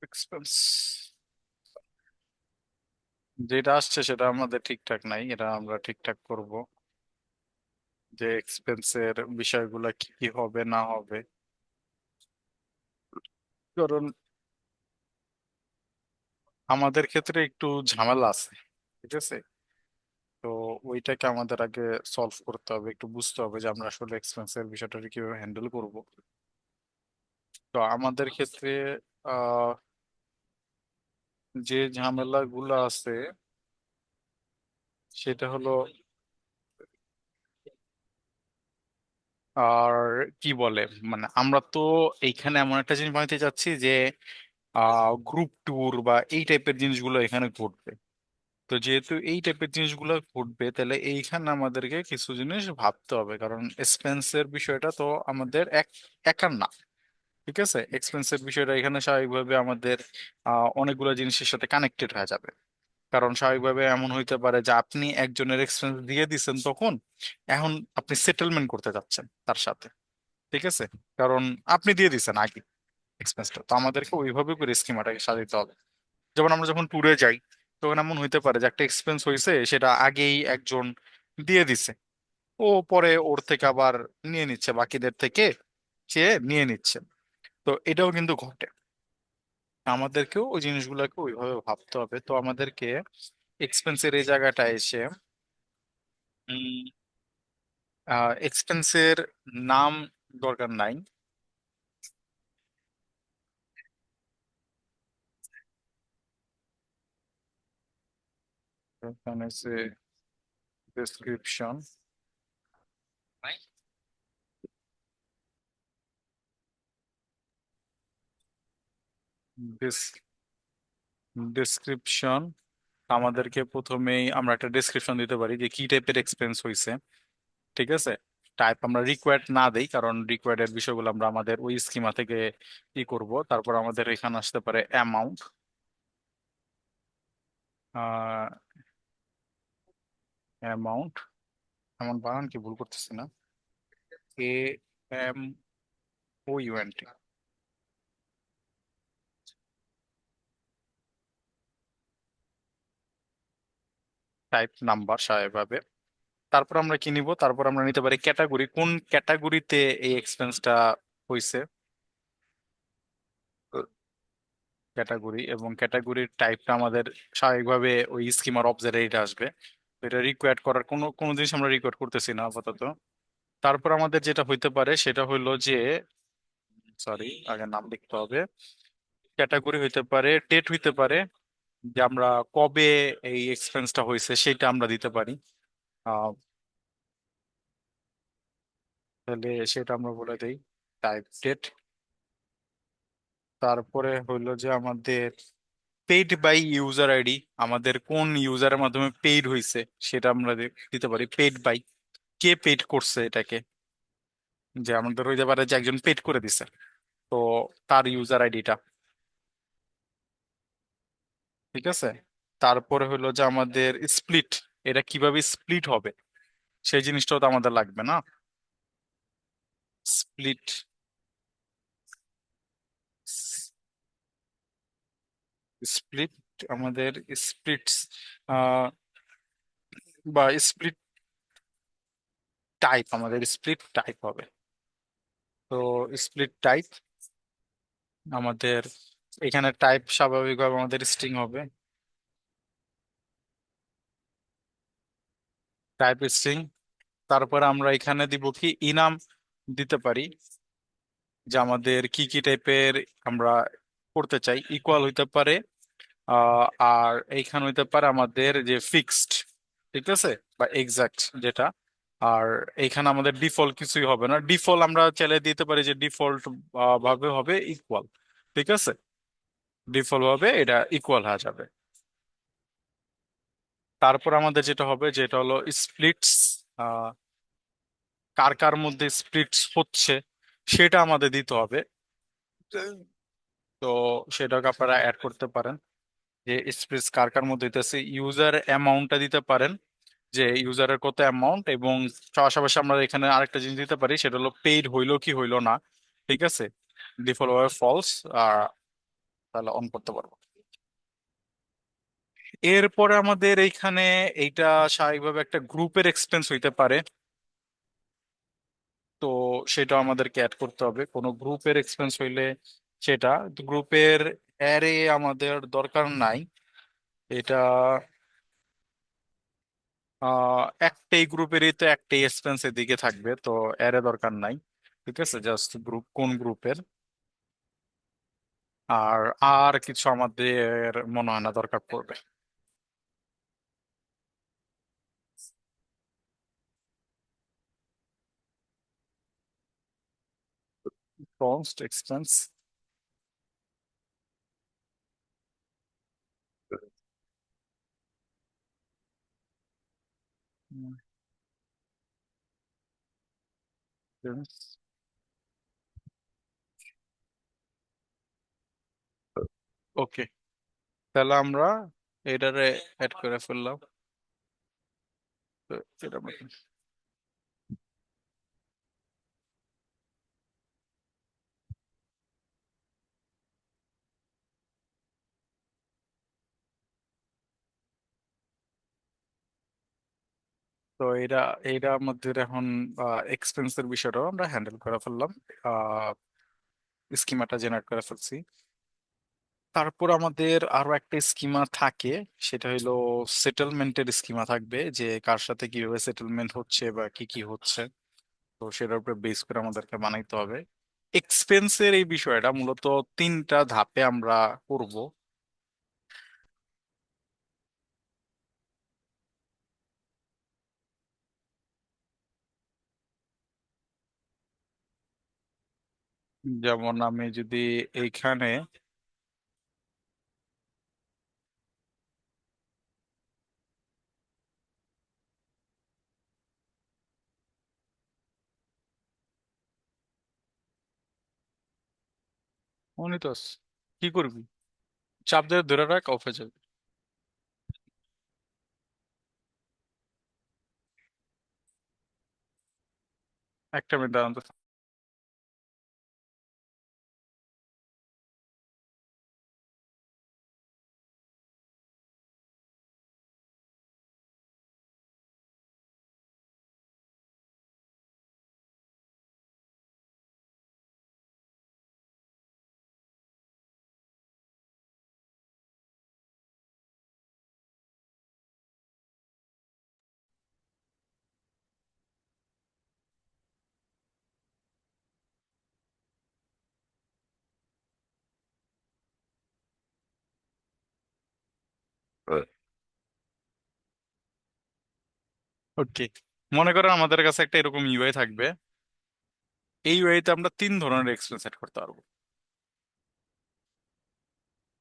এক্সপেন্স যেটা আসছে সেটা আমাদের ঠিকঠাক নাই, এটা আমরা ঠিকঠাক করব। যে এক্সপেন্সের বিষয়গুলো কি কি হবে না হবে, কারণ আমাদের ক্ষেত্রে একটু ঝামেলা আছে। ঠিক আছে, তো ওইটাকে আমাদের আগে সলভ করতে হবে, একটু বুঝতে হবে যে আমরা আসলে এক্সপেন্সের বিষয়টা কিভাবে হ্যান্ডেল করব। তো আমাদের ক্ষেত্রে আহ যে ঝামেলাগুলো আছে সেটা হলো, আর কি বলে, মানে আমরা তো এইখানে এমন একটা জিনিস বানাইতে চাচ্ছি যে গ্রুপ ট্যুর বা এই টাইপের জিনিসগুলো এখানে ঘটবে। তো যেহেতু এই টাইপের জিনিসগুলো ঘটবে, তাহলে এইখানে আমাদেরকে কিছু জিনিস ভাবতে হবে, কারণ এক্সপেন্সের বিষয়টা তো আমাদের একার না। ঠিক আছে, এক্সপেন্সের বিষয়টা এখানে স্বাভাবিকভাবে আমাদের অনেকগুলো জিনিসের সাথে কানেক্টেড হয়ে যাবে। কারণ স্বাভাবিকভাবে এমন হইতে পারে যে আপনি একজনের এক্সপেন্স দিয়ে দিছেন, তখন এখন আপনি সেটেলমেন্ট করতে যাচ্ছেন তার সাথে। ঠিক আছে, কারণ আপনি দিয়ে দিছেন আগে এক্সপেন্সটা, তো আমাদেরকে ওইভাবে করে স্কিমাটাকে সাজাতে হবে। যেমন আমরা যখন ট্যুরে যাই, তখন এমন হইতে পারে যে একটা এক্সপেন্স হয়েছে, সেটা আগেই একজন দিয়ে দিছে, ও পরে ওর থেকে আবার নিয়ে নিচ্ছে, বাকিদের থেকে চেয়ে নিয়ে নিচ্ছে। তো এটাও কিন্তু ঘটে। আমাদেরকেও ওই জিনিসগুলোকে ওইভাবে ভাবতে হবে। তো আমাদেরকে এক্সপেন্সের এই জায়গাটা এসে এক্সপেন্সের নাম দরকার নাই। এখানে ডেসক্রিপশন, ডেসক্রিপশন আমাদেরকে প্রথমেই আমরা একটা ডেসক্রিপশন দিতে পারি যে কি টাইপের এক্সপেন্স হয়েছে। ঠিক আছে, টাইপ আমরা রিকোয়ার্ড না দেই, কারণ রিকোয়ার্ড এর বিষয়গুলো আমরা আমাদের ওই স্কিমা থেকে ই করব। তারপর আমাদের এখানে আসতে পারে অ্যামাউন্ট, অ্যামাউন্ট এমন বানান কি ভুল করতেছি না, AMOUNT, টাইপ নাম্বার স্বাভাবিকভাবে। তারপর আমরা কি নিব, তারপর আমরা নিতে পারি ক্যাটাগরি, কোন ক্যাটাগরিতে এই এক্সপেন্সটা হয়েছে, ক্যাটাগরি। এবং ক্যাটাগরির টাইপটা আমাদের স্বাভাবিকভাবে ওই স্কিমার অবজারভেটে আসবে। তো এটা রিকোয়ার্ড করার কোনো কোনো জিনিস আমরা রিকোয়ার্ড করতেছি না আপাতত। তারপর আমাদের যেটা হইতে পারে সেটা হইলো যে, সরি আগে নাম লিখতে হবে, ক্যাটাগরি হইতে পারে, ডেট হইতে পারে, যে আমরা কবে এই এক্সপেন্সটা হয়েছে সেটা আমরা দিতে পারি। আহ তাহলে সেটা আমরা বলে দেই টাইপ ডেট। তারপরে হইলো যে আমাদের পেইড বাই ইউজার আইডি, আমাদের কোন ইউজারের মাধ্যমে পেইড হয়েছে সেটা আমরা দিতে পারি। পেইড বাই, কে পেইড করছে এটাকে, যে আমাদের হইতে পারে যে একজন পেইড করে দিছে, তো তার ইউজার আইডিটা। ঠিক আছে, তারপরে হলো যে আমাদের স্প্লিট, এটা কিভাবে স্প্লিট হবে সেই জিনিসটাও তো আমাদের লাগবে না। স্প্লিট, স্প্লিট আমাদের স্প্লিটস বা স্প্লিট টাইপ, আমাদের স্প্লিট টাইপ হবে। তো স্প্লিট টাইপ আমাদের এখানে টাইপ স্বাভাবিকভাবে আমাদের স্ট্রিং হবে, টাইপ স্ট্রিং। তারপর আমরা এখানে দিব কি ইনাম দিতে পারি, যে আমাদের কি কি টাইপের আমরা করতে চাই। ইকুয়াল হইতে পারে, আর এইখানে হইতে পারে আমাদের যে ফিক্সড, ঠিক আছে, বা এক্সাক্ট যেটা। আর এইখানে আমাদের ডিফল্ট কিছুই হবে না, ডিফল্ট আমরা চাইলে দিতে পারি যে ডিফল্ট ভাবে হবে ইকুয়াল। ঠিক আছে, ডিফল্ট ভাবে এটা ইকুয়াল হয়ে যাবে। তারপর আমাদের যেটা হবে যেটা হলো স্প্লিটস, কার কার মধ্যে স্প্লিটস হচ্ছে সেটা আমাদের দিতে হবে। তো সেটাকে আপনারা অ্যাড করতে পারেন, যে স্প্লিটস কার কার মধ্যে দিতেছে। ইউজার অ্যামাউন্টটা দিতে পারেন, যে ইউজারের কত অ্যামাউন্ট। এবং পাশাপাশি আমরা এখানে আরেকটা জিনিস দিতে পারি, সেটা হলো পেইড হইলো কি হইলো না। ঠিক আছে, ডিফল্ট ভাবে ফলস, আর তাহলে অন করতে পারবো। এরপরে আমাদের এইখানে এইটা স্বাভাবিকভাবে একটা গ্রুপের এক্সপেন্স হইতে পারে, তো সেটা আমাদেরকে অ্যাড করতে হবে। কোনো গ্রুপের এক্সপেন্স হইলে সেটা, গ্রুপের অ্যারে আমাদের দরকার নাই। এটা একটাই গ্রুপেরই তো একটাই এক্সপেন্স এদিকে থাকবে, তো অ্যারে দরকার নাই। ঠিক আছে, জাস্ট গ্রুপ কোন গ্রুপের, আর আর কিছু আমাদের মনে হয় না দরকার পড়বে। কস্ট এক্সপেন্স, ওকে, তাহলে আমরা এটারে অ্যাড করে ফেললাম। তো এটা তো এটা এইটা আমাদের এখন এক্সপেন্সের বিষয়টাও আমরা হ্যান্ডেল করে ফেললাম, স্কিমাটা জেনারেট করে ফেলছি। তারপর আমাদের আরো একটা স্কিমা থাকে, সেটা হলো সেটেলমেন্টের স্কিমা থাকবে, যে কার সাথে কিভাবে সেটেলমেন্ট হচ্ছে বা কি কি হচ্ছে। তো সেটার উপরে বেস করে আমাদেরকে বানাইতে হবে। এক্সপেন্সের এই বিষয়টা মূলত তিনটা ধাপে আমরা করব। যেমন আমি যদি এইখানে অনিতস কি করবি, চাপ দিয়ে ধরে রাখ, অফ হয়ে যাবে। একটা মিনিট দাঁড়ান তো। ওকে, মনে করেন আমাদের কাছে একটা এরকম ইউআই থাকবে। এই ইউআইতে আমরা তিন ধরনের এক্সপেন্স সেট করতে পারবো।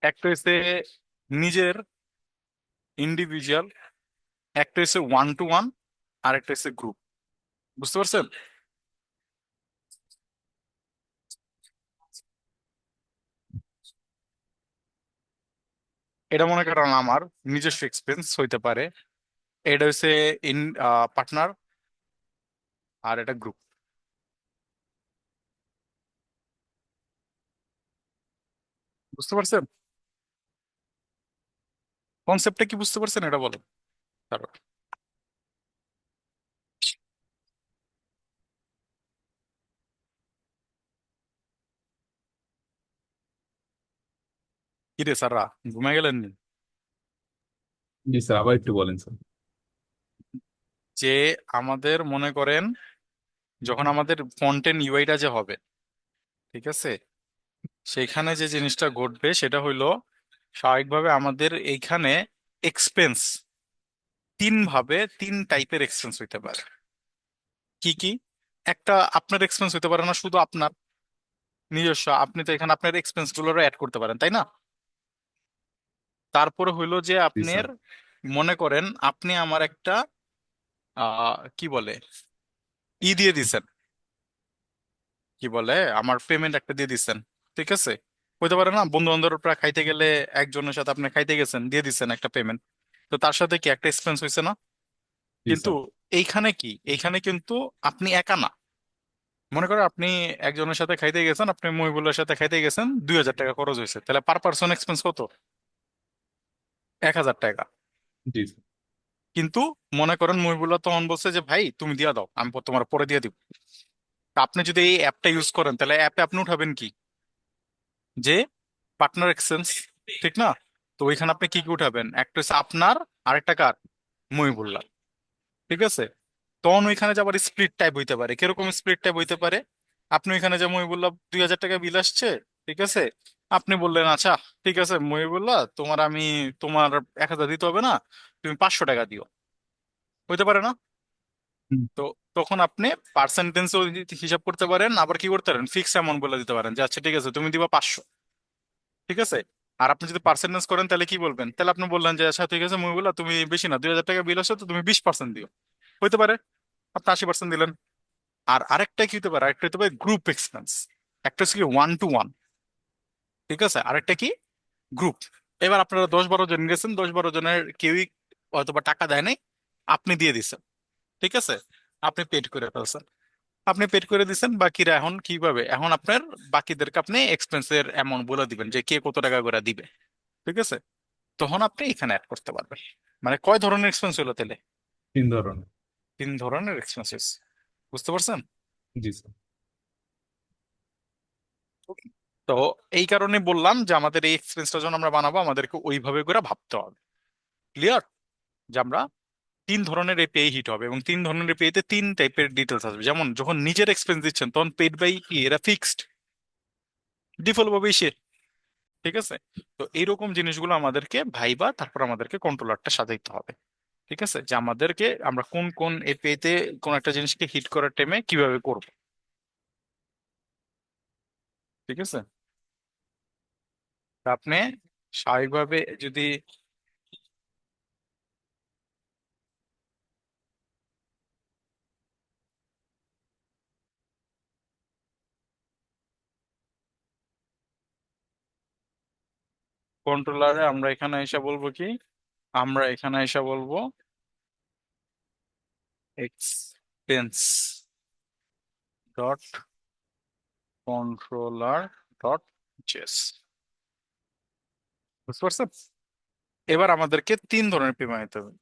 একটা হচ্ছে নিজের ইন্ডিভিজুয়াল, একটা হচ্ছে ওয়ান টু ওয়ান, আর একটা হচ্ছে গ্রুপ। বুঝতে পারছেন? এটা মনে করেন আমার নিজস্ব এক্সপেন্স হইতে পারে। এটা হচ্ছে ইন পার্টনার, আর এটা গ্রুপ। বুঝতে পারছেন? কনসেপ্টটা কি বুঝতে পারছেন এটা বলেন তারপর। কি রে স্যাররা, ঘুমাই গেলেন নি? জি স্যার, আবার একটু বলেন স্যার। যে আমাদের মনে করেন যখন আমাদের ফন্টেন ইউআইটা যে হবে, ঠিক আছে, সেখানে যে জিনিসটা ঘটবে সেটা হইলো স্বাভাবিকভাবে আমাদের এইখানে এক্সপেন্স তিন ভাবে, তিন টাইপের এক্সপেন্স হইতে পারে। কি কি? একটা আপনার এক্সপেন্স হইতে পারে না শুধু আপনার নিজস্ব, আপনি তো এখানে আপনার এক্সপেন্স গুলোরও অ্যাড করতে পারেন, তাই না? তারপরে হইলো যে জি আপনার স্যার। মনে করেন আপনি আমার একটা কি বলে দিয়ে দিছেন, কি বলে আমার পেমেন্ট একটা দিয়ে দিচ্ছেন, ঠিক আছে? হইতে পারে না বন্ধু বান্ধবরা খাইতে গেলে একজনের সাথে আপনি খাইতে গেছেন, দিয়ে দিচ্ছেন একটা পেমেন্ট। তো তার সাথে কি একটা এক্সপেন্স হয়েছে না? জি কিন্তু স্যার। এইখানে কি, এইখানে কিন্তু আপনি একা না। মনে করেন আপনি একজনের সাথে খাইতে গেছেন, আপনি মহিবুলের সাথে খাইতে গেছেন, 2,000 টাকা খরচ হয়েছে, তাহলে পার পার্সন এক্সপেন্স কত? 1,000 টাকা। জি স্যার। কিন্তু মনে করেন মহিবুল্লাহ তখন বলছে যে ভাই তুমি দিয়া দাও, আমি তোমার পরে দিয়ে দিব। তা আপনি যদি এই অ্যাপটা ইউজ করেন তাহলে অ্যাপে আপনি উঠাবেন কি, যে পার্টনার এক্সচেঞ্জ, ঠিক না? তো ওইখানে আপনি কি কি উঠাবেন, একটা হচ্ছে আপনার, আরেকটা কার, মহিবুল্লাহ, ঠিক আছে? তখন ওইখানে যে আবার স্প্লিট টাইপ হইতে পারে। কিরকম স্প্লিট টাইপ হইতে পারে? আপনি ওইখানে যে মহিবুল্লাহ 2,000 টাকা বিল আসছে, ঠিক আছে, আপনি বললেন আচ্ছা ঠিক আছে মহিবুল্লাহ তোমার আমি, তোমার 1,000 দিতে হবে না, তুমি 500 টাকা দিও। হইতে পারে না? হুম। তো তখন আপনি পার্সেন্টেজও হিসাব করতে পারেন, আবার কি করতে পারেন ফিক্স অ্যামাউন্ট বলে দিতে পারেন যে আচ্ছা ঠিক আছে তুমি দিবা 500, ঠিক আছে? আর আপনি যদি পার্সেন্টেজ করেন তাহলে কি বলবেন, তাহলে আপনি বললেন যে আচ্ছা ঠিক আছে মহিবুল্লাহ তুমি বেশি না, 2,000 টাকা বিল আসছে তো তুমি 20% দিও। হইতে পারে আপনি 80% দিলেন। আর আরেকটা কি হতে পারে, আরেকটা হতে পারে গ্রুপ এক্সপেন্স। একটা হচ্ছে কি ওয়ান টু ওয়ান, ঠিক আছে, আরেকটা কি গ্রুপ। এবার আপনারা 10-12 জন গেছেন, 10-12 জনের কেউই হয়তোবা টাকা দেয় নাই, আপনি দিয়ে দিচ্ছেন, ঠিক আছে, আপনি পেড করে ফেলছেন। আপনি পেড করে দিচ্ছেন, বাকিরা এখন কিভাবে, এখন আপনার বাকিদেরকে আপনি এক্সপেন্সের অ্যামাউন্ট বলে দিবেন যে কে কত টাকা করে দিবে, ঠিক আছে? তখন আপনি এখানে অ্যাড করতে পারবেন। মানে কয় ধরনের এক্সপেন্স হলো তাহলে? তিন ধরনের। তিন ধরনের এক্সপেন্সেস। বুঝতে পারছেন? জি স্যার। তো এই কারণে বললাম যে আমাদের এই এক্সপেন্সটা যখন আমরা বানাবো আমাদেরকে ওইভাবে করে ভাবতে হবে। ক্লিয়ার? যে আমরা তিন ধরনের এপিআই হিট হবে এবং তিন ধরনের এপিআই তে তিন টাইপের ডিটেলস আসবে। যেমন যখন নিজের এক্সপেন্স দিচ্ছেন তখন পেড বাই কি এরা ফিক্সড, ডিফল্ট ভাবেই সে, ঠিক আছে? তো এইরকম জিনিসগুলো আমাদেরকে ভাইবা তারপর আমাদেরকে কন্ট্রোলারটা সাজাইতে হবে। ঠিক আছে, যে আমাদেরকে আমরা কোন কোন এপিআই তে কোন একটা জিনিসকে হিট করার টাইমে কিভাবে করব। ঠিক আছে, তা আপনি স্বাভাবিকভাবে যদি কন্ট্রোলারে আমরা এখানে এসে বলবো কি, আমরা এখানে এসে বলবো expense dot controller dot JS. বুঝতে পারছেন? এবার আমাদেরকে তিন ধরনের পেমেন্ট নিতে হবে।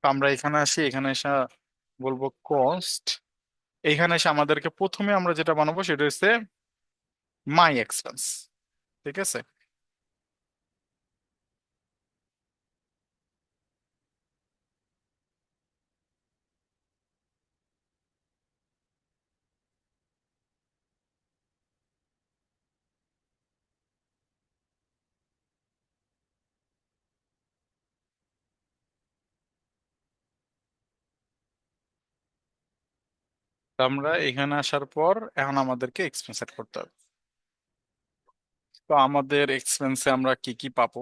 তো আমরা এখানে আসি, এখানে এসে বলবো কস্ট। এখানে এসে আমাদেরকে প্রথমে আমরা যেটা বানাবো সেটা হচ্ছে মাই এক্সপেন্স। ঠিক আছে, তো আমরা এখানে আসার পর এখন আমাদেরকে এক্সপেন্স সেট করতে হবে। তো আমাদের এক্সপেন্সে আমরা কি কি পাবো?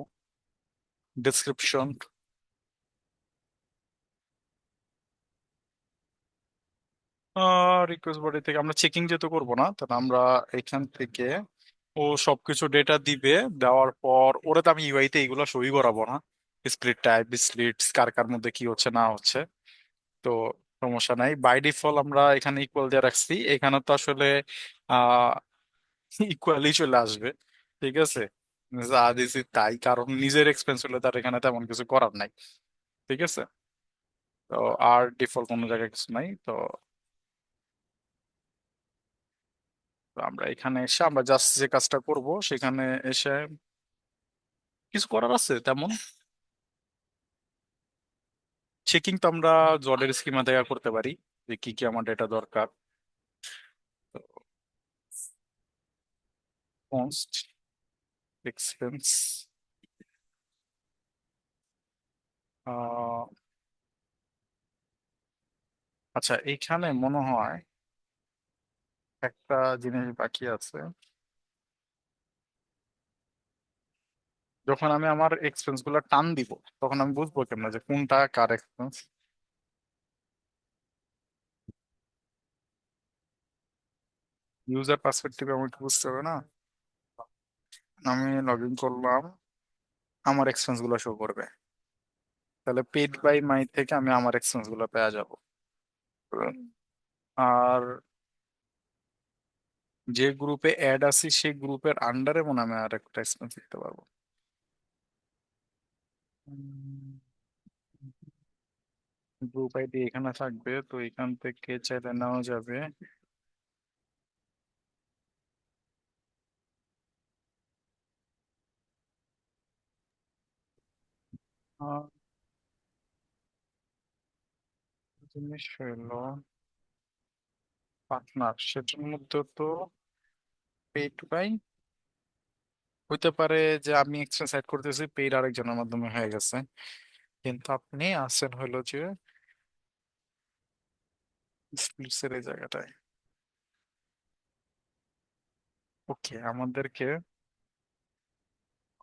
ডেসক্রিপশন, রিকোয়েস্ট বডি থেকে আমরা চেকিং যেহেতু করবো না, তাহলে আমরা এখান থেকে ও সবকিছু ডেটা দিবে। দেওয়ার পর ওরা তো আমি ইউআই তে এগুলো সই করাবো না, স্প্লিট টাইপ স্প্লিটস কার কার মধ্যে কি হচ্ছে না হচ্ছে। তো সমস্যা নাই, বাই ডিফল্ট আমরা এখানে ইকুয়াল দিয়ে রাখছি। এখানে তো আসলে আহ ইকুয়ালি চলে আসবে। ঠিক আছে, যা দিছি তাই, কারণ নিজের এক্সপেন্স হলে তার এখানে তেমন কিছু করার নাই। ঠিক আছে, তো আর ডিফল্ট কোনো জায়গায় কিছু নাই। তো তো আমরা এখানে এসে আমরা জাস্ট যে কাজটা করব সেখানে এসে কিছু করার আছে তেমন চেকিং তো আমরা জলের স্কিমা থেকে করতে পারি যে কি কি আমার ডেটা দরকার। কস্ট এক্সপেন্স, আচ্ছা এইখানে মনে হয় একটা জিনিস বাকি আছে। যখন আমি আমার এক্সপেন্স গুলো টান দিব তখন আমি বুঝবো কেমন যে কোনটা কার এক্সপেন্স? ইউজার পার্সপেক্টিভে আমাকে বুঝতে হবে না? আমি লগ ইন করলাম, আমার এক্সপেন্স গুলো শো করবে। তাহলে পেড বাই মাই থেকে আমি আমার এক্সপেন্স গুলো পেয়ে যাব। আর যে গ্রুপে অ্যাড আছি সেই গ্রুপের আন্ডারে মনে হয় আমি আর একটা এক্সপেন্স দিতে পারবো। গ্রুপ আইডি এখানে থাকবে, তো এখান থেকে চাইলে নেওয়া যাবে। আর জিনিস হলো পার্টনার, সেটার মধ্যে তো পেড বাই হইতে পারে যে আমি এক্সট্রা সেট করতেছি পেইড আরেকজনের মাধ্যমে হয়ে গেছে, কিন্তু আপনি আছেন হলো যে স্প্লিটসের এই জায়গাটায়। ওকে, আমাদেরকে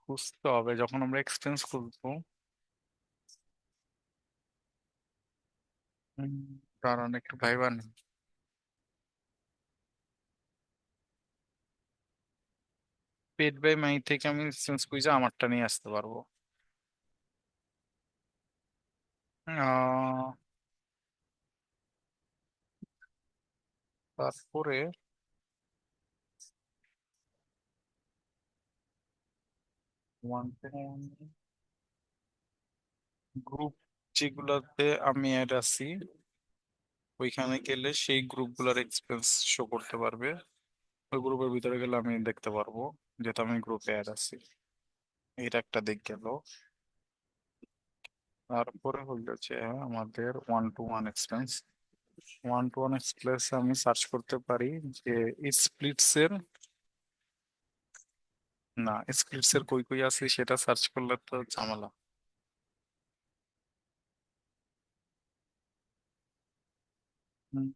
খুঁজতে হবে যখন আমরা এক্সপেন্স খুঁজবো। হুম, কারণ একটু ভাইবা নেই, পেড বাই মাই থেকে আমি এক্সপেন্স খুঁজে আমারটা নিয়ে আসতে পারবো। আহ, তারপরে ওয়ান গ্রুপ যেগুলোতে আমি অ্যাড আছি ওইখানে গেলে সেই গ্রুপগুলোর এক্সপেন্স শো করতে পারবে। ওই গ্রুপের ভিতরে গেলে আমি দেখতে পারবো যেহেতু আমি গ্রুপে অ্যাড আছি। এটা একটা দিক গেল। তারপরে হলো যে আমাদের one two one expense. One two one expense আমি সার্চ করতে পারি যে স্প্লিটস এর, না স্প্লিটস এর কই কই আছে সেটা সার্চ করলে তো ঝামেলা। হুম,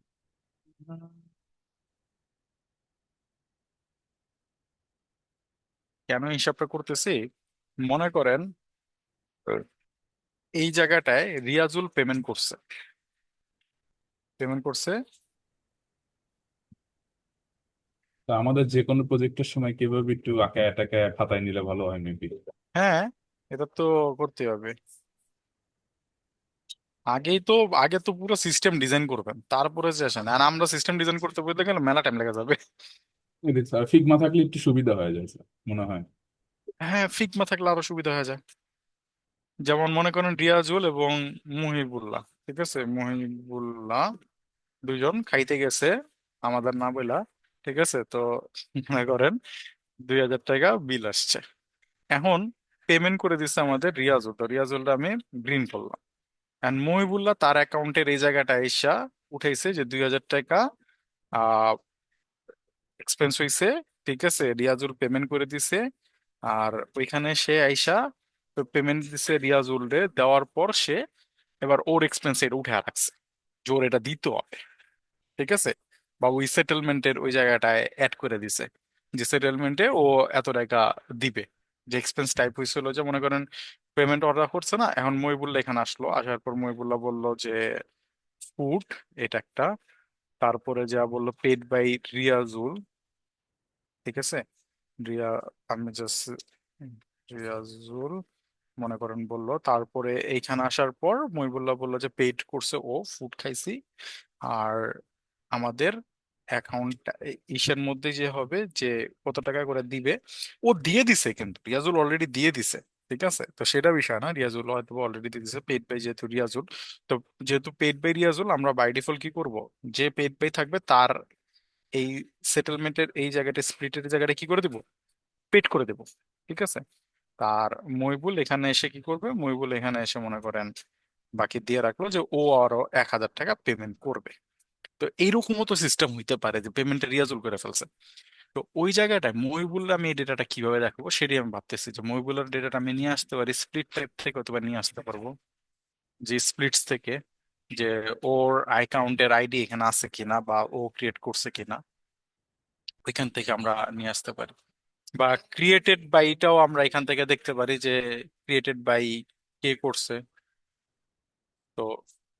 কেন হিসাবটা করতেছি, মনে করেন এই জায়গাটায় রিয়াজুল পেমেন্ট করছে, পেমেন্ট করছে। তা আমাদের যে কোনো প্রজেক্টের সময় কিভাবে একটু আঁকায় টাকায় খাতায় নিলে ভালো হয় মেবি। হ্যাঁ, এটা তো করতে হবে। আগেই তো, আগে তো পুরো সিস্টেম ডিজাইন করবেন তারপরে যে আসেন, আর আমরা সিস্টেম ডিজাইন করতে বলতে গেলে মেলা টাইম লেগে যাবে। ফিগমা থাকলে একটু সুবিধা হয়ে যায় স্যার, মনে হয়। হ্যাঁ, ফিগমা থাকলে আরো সুবিধা হয়ে যায়। যেমন মনে করেন রিয়াজুল এবং মুহিবুল্লাহ, ঠিক আছে, মুহিবুল্লাহ দুইজন খাইতে গেছে আমাদের না বইলা, ঠিক আছে। তো মনে করেন 2,000 টাকা বিল আসছে। এখন পেমেন্ট করে দিচ্ছে আমাদের রিয়াজুল, তো রিয়াজুলটা আমি গ্রিন করলাম। এন্ড মহিবুল্লাহ তার অ্যাকাউন্টের এই জায়গাটা এসা উঠাইছে যে 2,000 টাকা এক্সপেন্স হইছে, ঠিক আছে, রিয়াজুল পেমেন্ট করে দিছে। আর ওইখানে সে আইসা পেমেন্ট দিছে রিয়াজুল রে, দেওয়ার পর সে এবার ওর এক্সপেন্স এটা উঠে রাখছে, জোর এটা দিতে হবে, ঠিক আছে। বা ওই সেটেলমেন্টের ওই জায়গাটায় অ্যাড করে দিছে যে সেটেলমেন্টে ও এত টাকা দিবে। যে এক্সপেন্স টাইপ হয়েছিল যে মনে করেন পেমেন্ট অর্ডার করছে না, এখন মহিবুল্লাহ এখানে আসলো, আসার পর মহিবুল্লাহ বলল যে ফুড, এটা একটা। তারপরে যা বললো পেড বাই রিয়াজুল, ঠিক আছে। রিয়া, আমি জাস্ট রিয়াজুল মনে করেন বললো। তারপরে এইখানে আসার পর মহিবুল্লাহ বললো যে পেড করছে ও, ফুড খাইছি। আর আমাদের অ্যাকাউন্ট ইসের মধ্যে যে হবে যে কত টাকা করে দিবে, ও দিয়ে দিছে, কিন্তু রিয়াজুল অলরেডি দিয়ে দিছে, ঠিক আছে। তো সেটা বিষয় না, রিয়াজুল হয়তো অলরেডি দিয়ে দিছে পেড বাই যেহেতু রিয়াজুল। তো যেহেতু পেড বাই রিয়াজুল, আমরা বাই ডিফল্ট কি করব, যে পেড বাই থাকবে তার এই সেটেলমেন্টের এই জায়গাটা, স্প্লিটের জায়গাটা কি করে দিব, পেড করে দেব, ঠিক আছে। তার মইবুল এখানে এসে কি করবে, মইবুল এখানে এসে মনে করেন বাকি দিয়ে রাখলো যে ও আরো 1,000 টাকা পেমেন্ট করবে। তো এইরকমও তো সিস্টেম হইতে পারে যে পেমেন্টটা রিয়াজুল করে ফেলছে। তো ওই জায়গাটায় মহিবুল্লাহ আমি এই ডেটাটা কিভাবে রাখবো সেটাই আমি ভাবতেছি, যে মহিবুল্লাহর ডেটাটা আমি নিয়ে আসতে পারি স্প্লিট টাইপ থেকে, অথবা নিয়ে আসতে পারবো যে স্প্লিটস থেকে, যে ওর অ্যাকাউন্টের আইডি এখানে আছে কিনা বা ও ক্রিয়েট করছে কিনা, ওইখান থেকে আমরা নিয়ে আসতে পারি। বা ক্রিয়েটেড বাইটাও আমরা এখান থেকে দেখতে পারি যে ক্রিয়েটেড বাই কে করছে। তো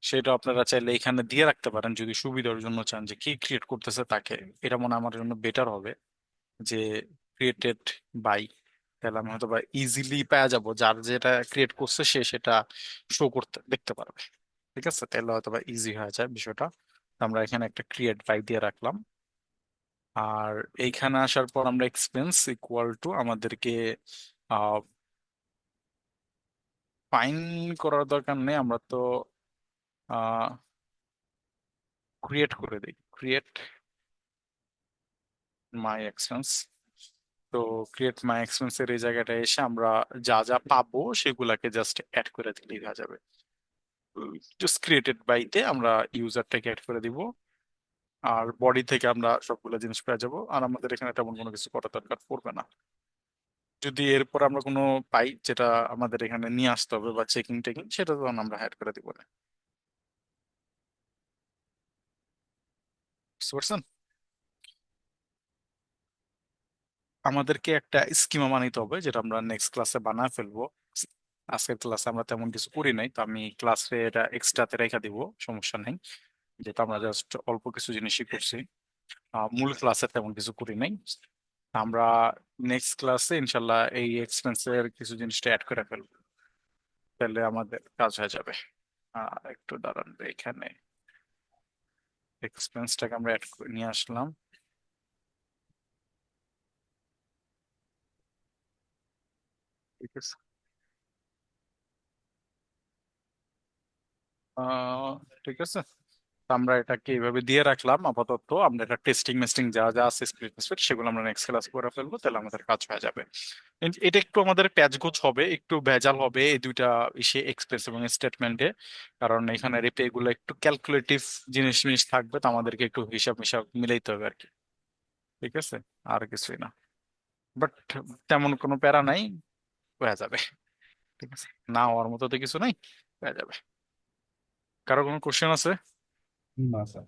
সেটা আপনারা চাইলে এখানে দিয়ে রাখতে পারেন যদি সুবিধার জন্য চান যে কি ক্রিয়েট করতেছে তাকে। এটা মনে হয় আমার জন্য বেটার হবে যে ক্রিয়েটেড বাই, তাহলে আমি হয়তো বা ইজিলি পাওয়া যাবো যার যেটা ক্রিয়েট করছে সে সেটা শো করতে দেখতে পারবে, ঠিক আছে। তাহলে হয়তো বা ইজি হয়ে যায় বিষয়টা। আমরা এখানে একটা ক্রিয়েট বাই দিয়ে রাখলাম। আর এইখানে আসার পর আমরা এক্সপেন্স ইকুয়াল টু আমাদেরকে ফাইন করার দরকার নেই, আমরা তো ক্রিয়েট করে দিই, ক্রিয়েট মাই এক্সপেন্স। তো ক্রিয়েট মাই এক্সপেন্স এর এই জায়গাটায় এসে আমরা যা যা পাবো সেগুলাকে জাস্ট অ্যাড করে দিলেই হয়ে যাবে। জাস্ট ক্রিয়েটেড বাইতে আমরা ইউজারটাকে অ্যাড করে দিব, আর বডি থেকে আমরা সবগুলো জিনিস পেয়ে যাবো, আর আমাদের এখানে তেমন কোনো কিছু করার দরকার পড়বে না। যদি এরপর আমরা কোনো পাই যেটা আমাদের এখানে নিয়ে আসতে হবে বা চেকিং টেকিং, সেটা তখন আমরা অ্যাড করে দিব না। বুঝতে পারছেন? আমাদেরকে একটা স্কিমা বানাইতে হবে যেটা আমরা নেক্সট ক্লাসে বানায় ফেলবো। আজকের ক্লাসে আমরা তেমন কিছু করি নাই, তো আমি ক্লাসে এটা এক্সট্রাতে রেখে দিব, সমস্যা নেই। যেটা আমরা জাস্ট অল্প কিছু জিনিসই করছি, মূল ক্লাসে তেমন কিছু করি নাই। আমরা নেক্সট ক্লাসে ইনশাল্লাহ এই এক্সপেন্সের কিছু জিনিসটা অ্যাড করে ফেলবো, তাহলে আমাদের কাজ হয়ে যাবে। একটু দাঁড়ান, এখানে এক্সপেন্সটাকে আমরা অ্যাড করে নিয়ে আসলাম। ঠিক আছে। আহ, ঠিক আছে, তো আমরা এটাকে এইভাবে দিয়ে রাখলাম আপাতত। আমরা এটা টেস্টিং মেস্টিং যা যা আছে স্প্লিট স্প্লিট সেগুলো আমরা নেক্সট ক্লাস করে ফেলবো, তাহলে আমাদের কাজ হয়ে যাবে। এটা একটু আমাদের প্যাচগোছ হবে, একটু ভেজাল হবে এই দুইটা ইসে, এক্সপ্রেস এবং স্টেটমেন্টে, কারণ এখানে রেপে এগুলো একটু ক্যালকুলেটিভ জিনিস জিনিস থাকবে, তো আমাদেরকে একটু হিসাব মিসাব মিলাইতে হবে আর কি। ঠিক আছে, আর কিছুই না, বাট তেমন কোনো প্যারা নাই, হয়ে যাবে। ঠিক আছে, না হওয়ার মতো তো কিছু নাই, হয়ে যাবে। কারো কোনো কোশ্চেন আছে? না স্যার।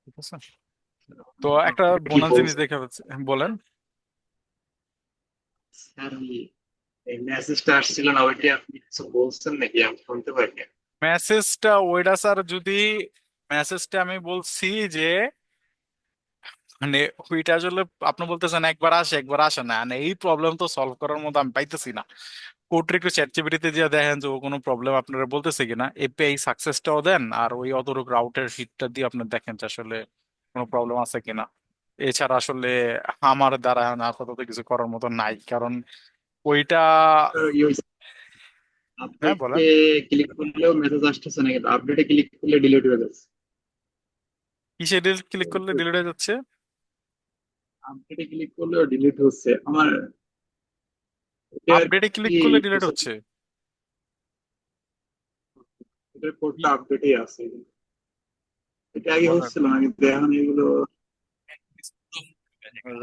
ঠিক আছে, তো একটা কি বোনাস জিনিস বলছে দেখে যাচ্ছে, বলেন। স্যার? এই মেসেজটা আসছিল না, ওইটা আপনি কিছু বলছেন নাকি? আমি শুনতে পাইনি। মেসেজটা ওইটা স্যার, যদি মেসেজটা আমি বলছি যে মানে ওইটা আসলে আপনি বলতেছেন একবার আসে একবার আসে না, মানে এই প্রবলেম তো সলভ করার মতো আমি পাইতেছি না। কোডটা একটু চ্যাট জিপিটিতে দিয়ে দেখেন যে ও কোনো প্রবলেম আপনারা বলতেছে কিনা, এপিআই সাকসেসটাও দেন, আর ওই অতটুকু রাউটের হিটটা দিয়ে আপনি দেখেন যে আসলে কোনো প্রবলেম আছে কিনা। এছাড়া আসলে আমার দ্বারা আপাতত কিছু করার মতো নাই, কারণ ওইটা। হ্যাঁ বলেন। আপডেটে ক্লিক করলেও মেসেজ আসতেছে না, কিন্তু আপডেটে ক্লিক করলে ডিলিট হয়ে যাচ্ছে। কিসে ক্লিক করলে ডিলিট হয়ে যাচ্ছে? আপডেটে ক্লিক করলেও ডিলিট হচ্ছে আমার। এটার আপডেটে ক্লিক কি করলে ডিলিট process? হচ্ছে? এটার কোডটা আপডেটই আছে, এটা আগে হচ্ছিল না, কিন্তু এখন এগুলো।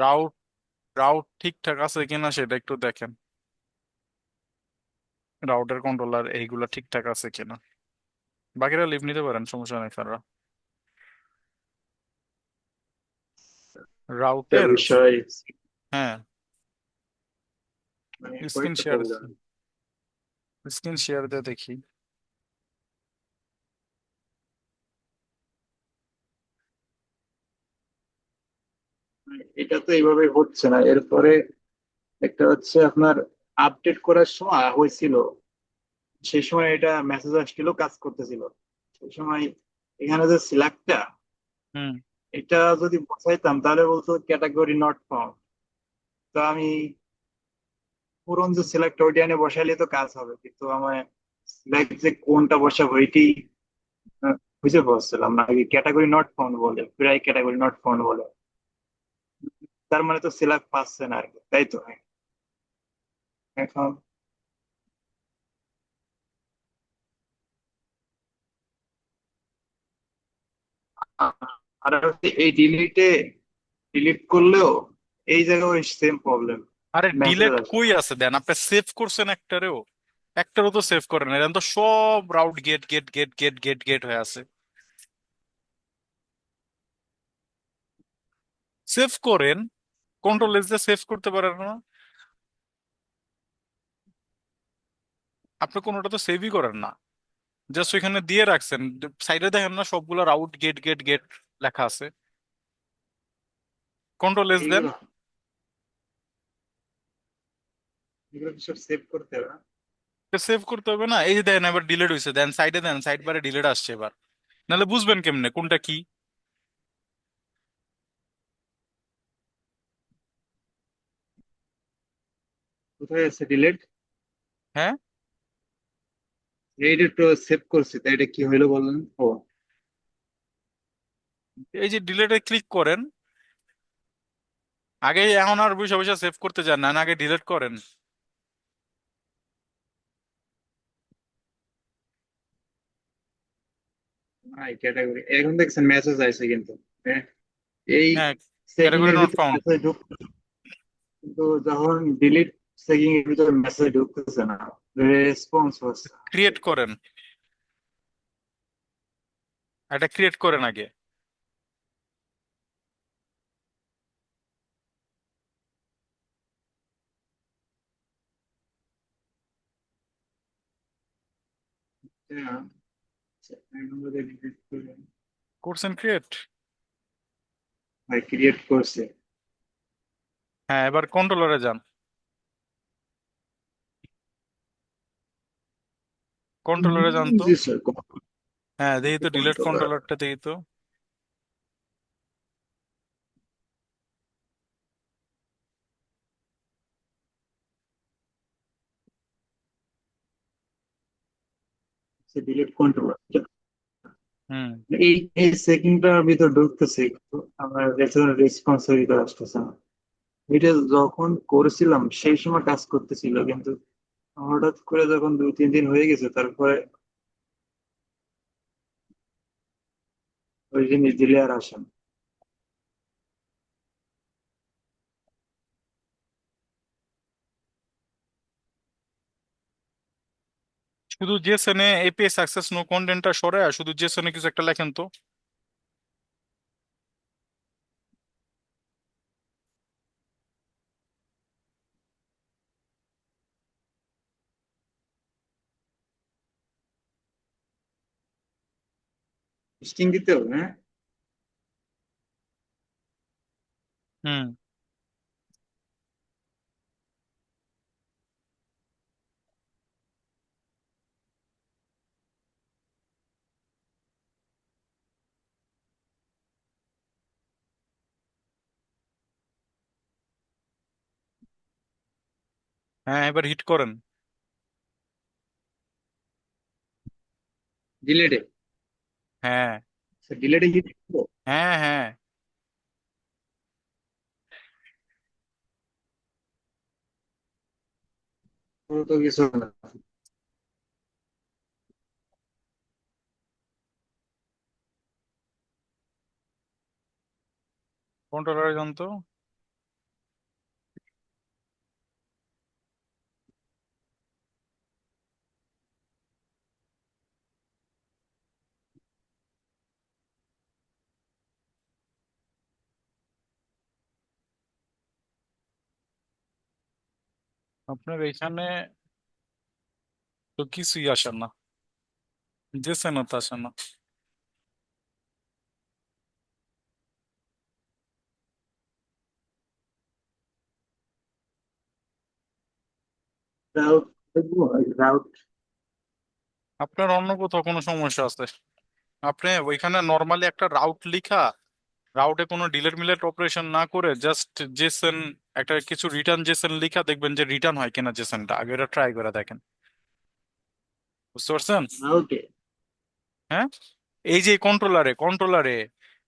রাউট রাউট ঠিকঠাক আছে কিনা সেটা একটু দেখেন, রাউটার কন্ট্রোলার এইগুলা ঠিকঠাক আছে কিনা। বাকিরা লিভ নিতে পারেন, সমস্যা নেই স্যাররা। একটা রাউটের, বিষয়, হ্যাঁ, মানে স্ক্রিন কয়েকটা শেয়ার, প্রবলেম। স্ক্রিন শেয়ার দিয়ে দেখি। এটা তো এইভাবে হচ্ছে না। এরপরে একটা হচ্ছে আপনার আপডেট করার সময় হয়েছিল, সেই সময় এটা মেসেজ আসছিল, কাজ করতেছিল। সেই সময় এখানে যে সিলেক্টটা, হুম। এটা যদি বসাইতাম তাহলে বলতো ক্যাটাগরি নট ফাউন্ড। তো আমি পুরন যে সিলেক্ট ওইটা এনে বসাইলে তো কাজ হবে, কিন্তু আমার সিলেক্ট যে কোনটা বসাবো ওইটি বুঝে পাচ্ছিলাম না। ক্যাটাগরি নট ফাউন্ড বলে, প্রায় ক্যাটাগরি নট ফাউন্ড বলে। তার মানে তো সিলেক্ট পাচ্ছে না আর কি, তাই তো? এখন আর হচ্ছে এই ডিলিট করলেও এই জায়গায় ওই সেম প্রবলেম, আরে মেসেজ ডিলেট আসে কই না। আছে দেন, আপনি সেভ করছেন একটারেও? একটারও তো সেভ করেন না, এরকম তো সব route get get get get get get হয়ে আছে। সেভ করেন, কন্ট্রোল এস দিয়ে সেভ করতে পারেন না? আপনি কোনোটা তো সেভই করেন না, জাস্ট ওইখানে দিয়ে রাখছেন। সাইডে দেখেন না সবগুলো রাউট গেট গেট গেট লেখা আছে? কন্ট্রোল এস দেন। এইগুলো এগুলো কি সব সেভ করতে হবে না? সেভ করতে হবে না, এই যে দেখেন এবার ডিলিট হয়েছে, দেন সাইডে দেন, সাইড বারে ডিলিট আসছে এবার। নাহলে বুঝবেন কেমনে কোনটা কি? কোথায় আছে ডিলেট? হ্যাঁ, এইটা তো সেভ করছি, তাই এটা কি হইলো বলেন? ও এই যে ডিলিটে ক্লিক করেন, আগে এখন আর বসে বসে সেভ করতে যান না, আগে ডিলিট করেন। এই ক্যাটাগরি এখন দেখছেন মেসেজ আইছে, কিন্তু হ্যাঁ, এই হ্যাঁ, সেটিং ক্যাটাগরি এর নট ভিতরে ফাউন্ড। মেসেজ ঢুক, কিন্তু যখন ডিলিট সেটিং এর ভিতরে মেসেজ ঢুকতেছে না, রেসপন্স হচ্ছে না। ক্রিয়েট করেন, এটা ক্রিয়েট করেন আগে। হ্যাঁ, এখন যদি ডিলিট করে করছেন ক্রিয়েট? ভাই ক্রিয়েট করছে। হ্যাঁ, এবার কন্ট্রোলারে যান, কন্ট্রোলারে যান তো। জি স্যার। হ্যাঁ, দেখি তো ডিলিট কন্ট্রোলার, কন্ট্রোলারটা দেখি তো। Delete controller. হুম। এই এই সেটিংটার ভিতর ঢুকতেছে কিন্তু আমার রেসপন্সিবিলিটি আসতেছে না। এটা যখন করেছিলাম সেই সময় কাজ করতেছিল, কিন্তু হঠাৎ করে যখন 2-3 দিন হয়ে গেছে তারপরে ওই জিনিস দিলে আর আসে না। শুধু জেসনে এপিআই সাকসেস নো কন্টেন্টটা সরে আর শুধু জেসনে কিছু একটা লেখেন তো। স্টিং দিতে হবে, হ্যাঁ। হুম। হ্যাঁ, এবার হিট করেন। ডিলেটে হ্যাঁ, ডিলেটে কি হ্যাঁ, হ্যাঁ। তো কিছু না। কন্ট্রোলার যন্ত্র। আপনার এখানে তো কিছুই আসে না, জেসনে তো আসে না। রাউট দেখবো, রাউট। আপনার অন্য কোথাও কোনো সমস্যা আছে? আপনি ওইখানে নর্মালি একটা রাউট লিখা, রাউটে কোনো ডিলেট মিলেট অপারেশন না করে জাস্ট জেসন, একটা কিছু রিটার্ন জেসন লিখা দেখবেন যে রিটার্ন হয় কিনা জেসনটা, আগে এটা ট্রাই করে দেখেন। বুঝতে পারছেন? রাউটে হ্যাঁ, এই যে কন্ট্রোলারে কন্ট্রোলারে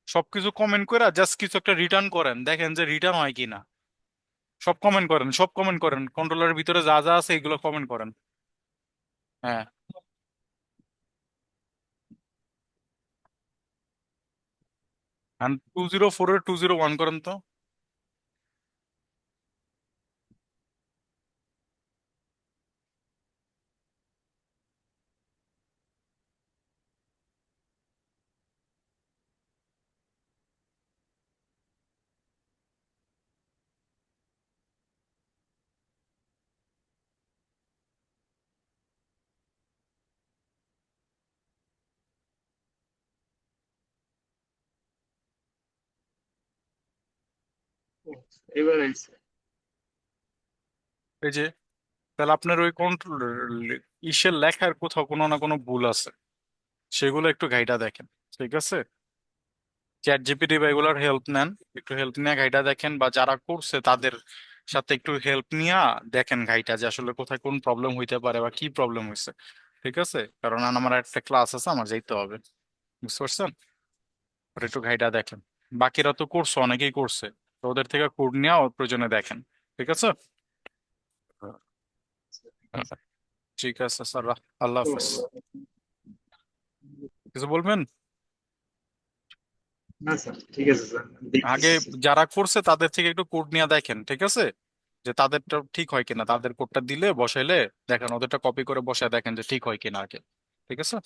সবকিছু কমেন্ট করে জাস্ট কিছু একটা রিটার্ন করেন, দেখেন যে রিটার্ন হয় কিনা। সব কমেন্ট করেন, সব কমেন্ট করেন, কন্ট্রোলারের ভিতরে যা যা আছে এগুলো কমেন্ট করেন। হ্যাঁ। অ্যান্ড 204 201 করেন তো। এবার আইছে। এই যে, তাহলে আপনার ওই কন্ট্রোল ইসের লেখার কোথাও কোনো না কোনো ভুল আছে, সেগুলো একটু গাইডা দেখেন। ঠিক আছে? চ্যাট জিপিটি বা এগুলোর হেল্প নেন, একটু হেল্প নিয়ে গাইডা দেখেন, বা যারা করছে তাদের সাথে একটু হেল্প নিয়ে দেখেন গাইডা যে আসলে কোথায় কোন প্রবলেম হইতে পারে বা কি প্রবলেম হয়েছে। ঠিক আছে? কারণ আমার একটা ক্লাস আছে, আমার যাইতে হবে। বুঝতে পারছেন? ওটা একটু গাইডা দেখেন। বাকিরা তো করছে, অনেকেই করছে, তো ওদের থেকে কোড নিয়ে ওর প্রয়োজনে দেখেন। ঠিক আছে? ঠিক আছে স্যার, আল্লাহ হাফেজ। কিছু বলবেন? না স্যার, ঠিক আছে স্যার, আগে দেখতেছি। যারা করছে তাদের থেকে একটু কোড নিয়ে দেখেন। ঠিক আছে? যে তাদেরটা ঠিক হয় কিনা, তাদের কোডটা দিলে বসাইলে দেখেন, ওদেরটা কপি করে বসায় দেখেন যে ঠিক হয় কিনা আগে। ঠিক আছে?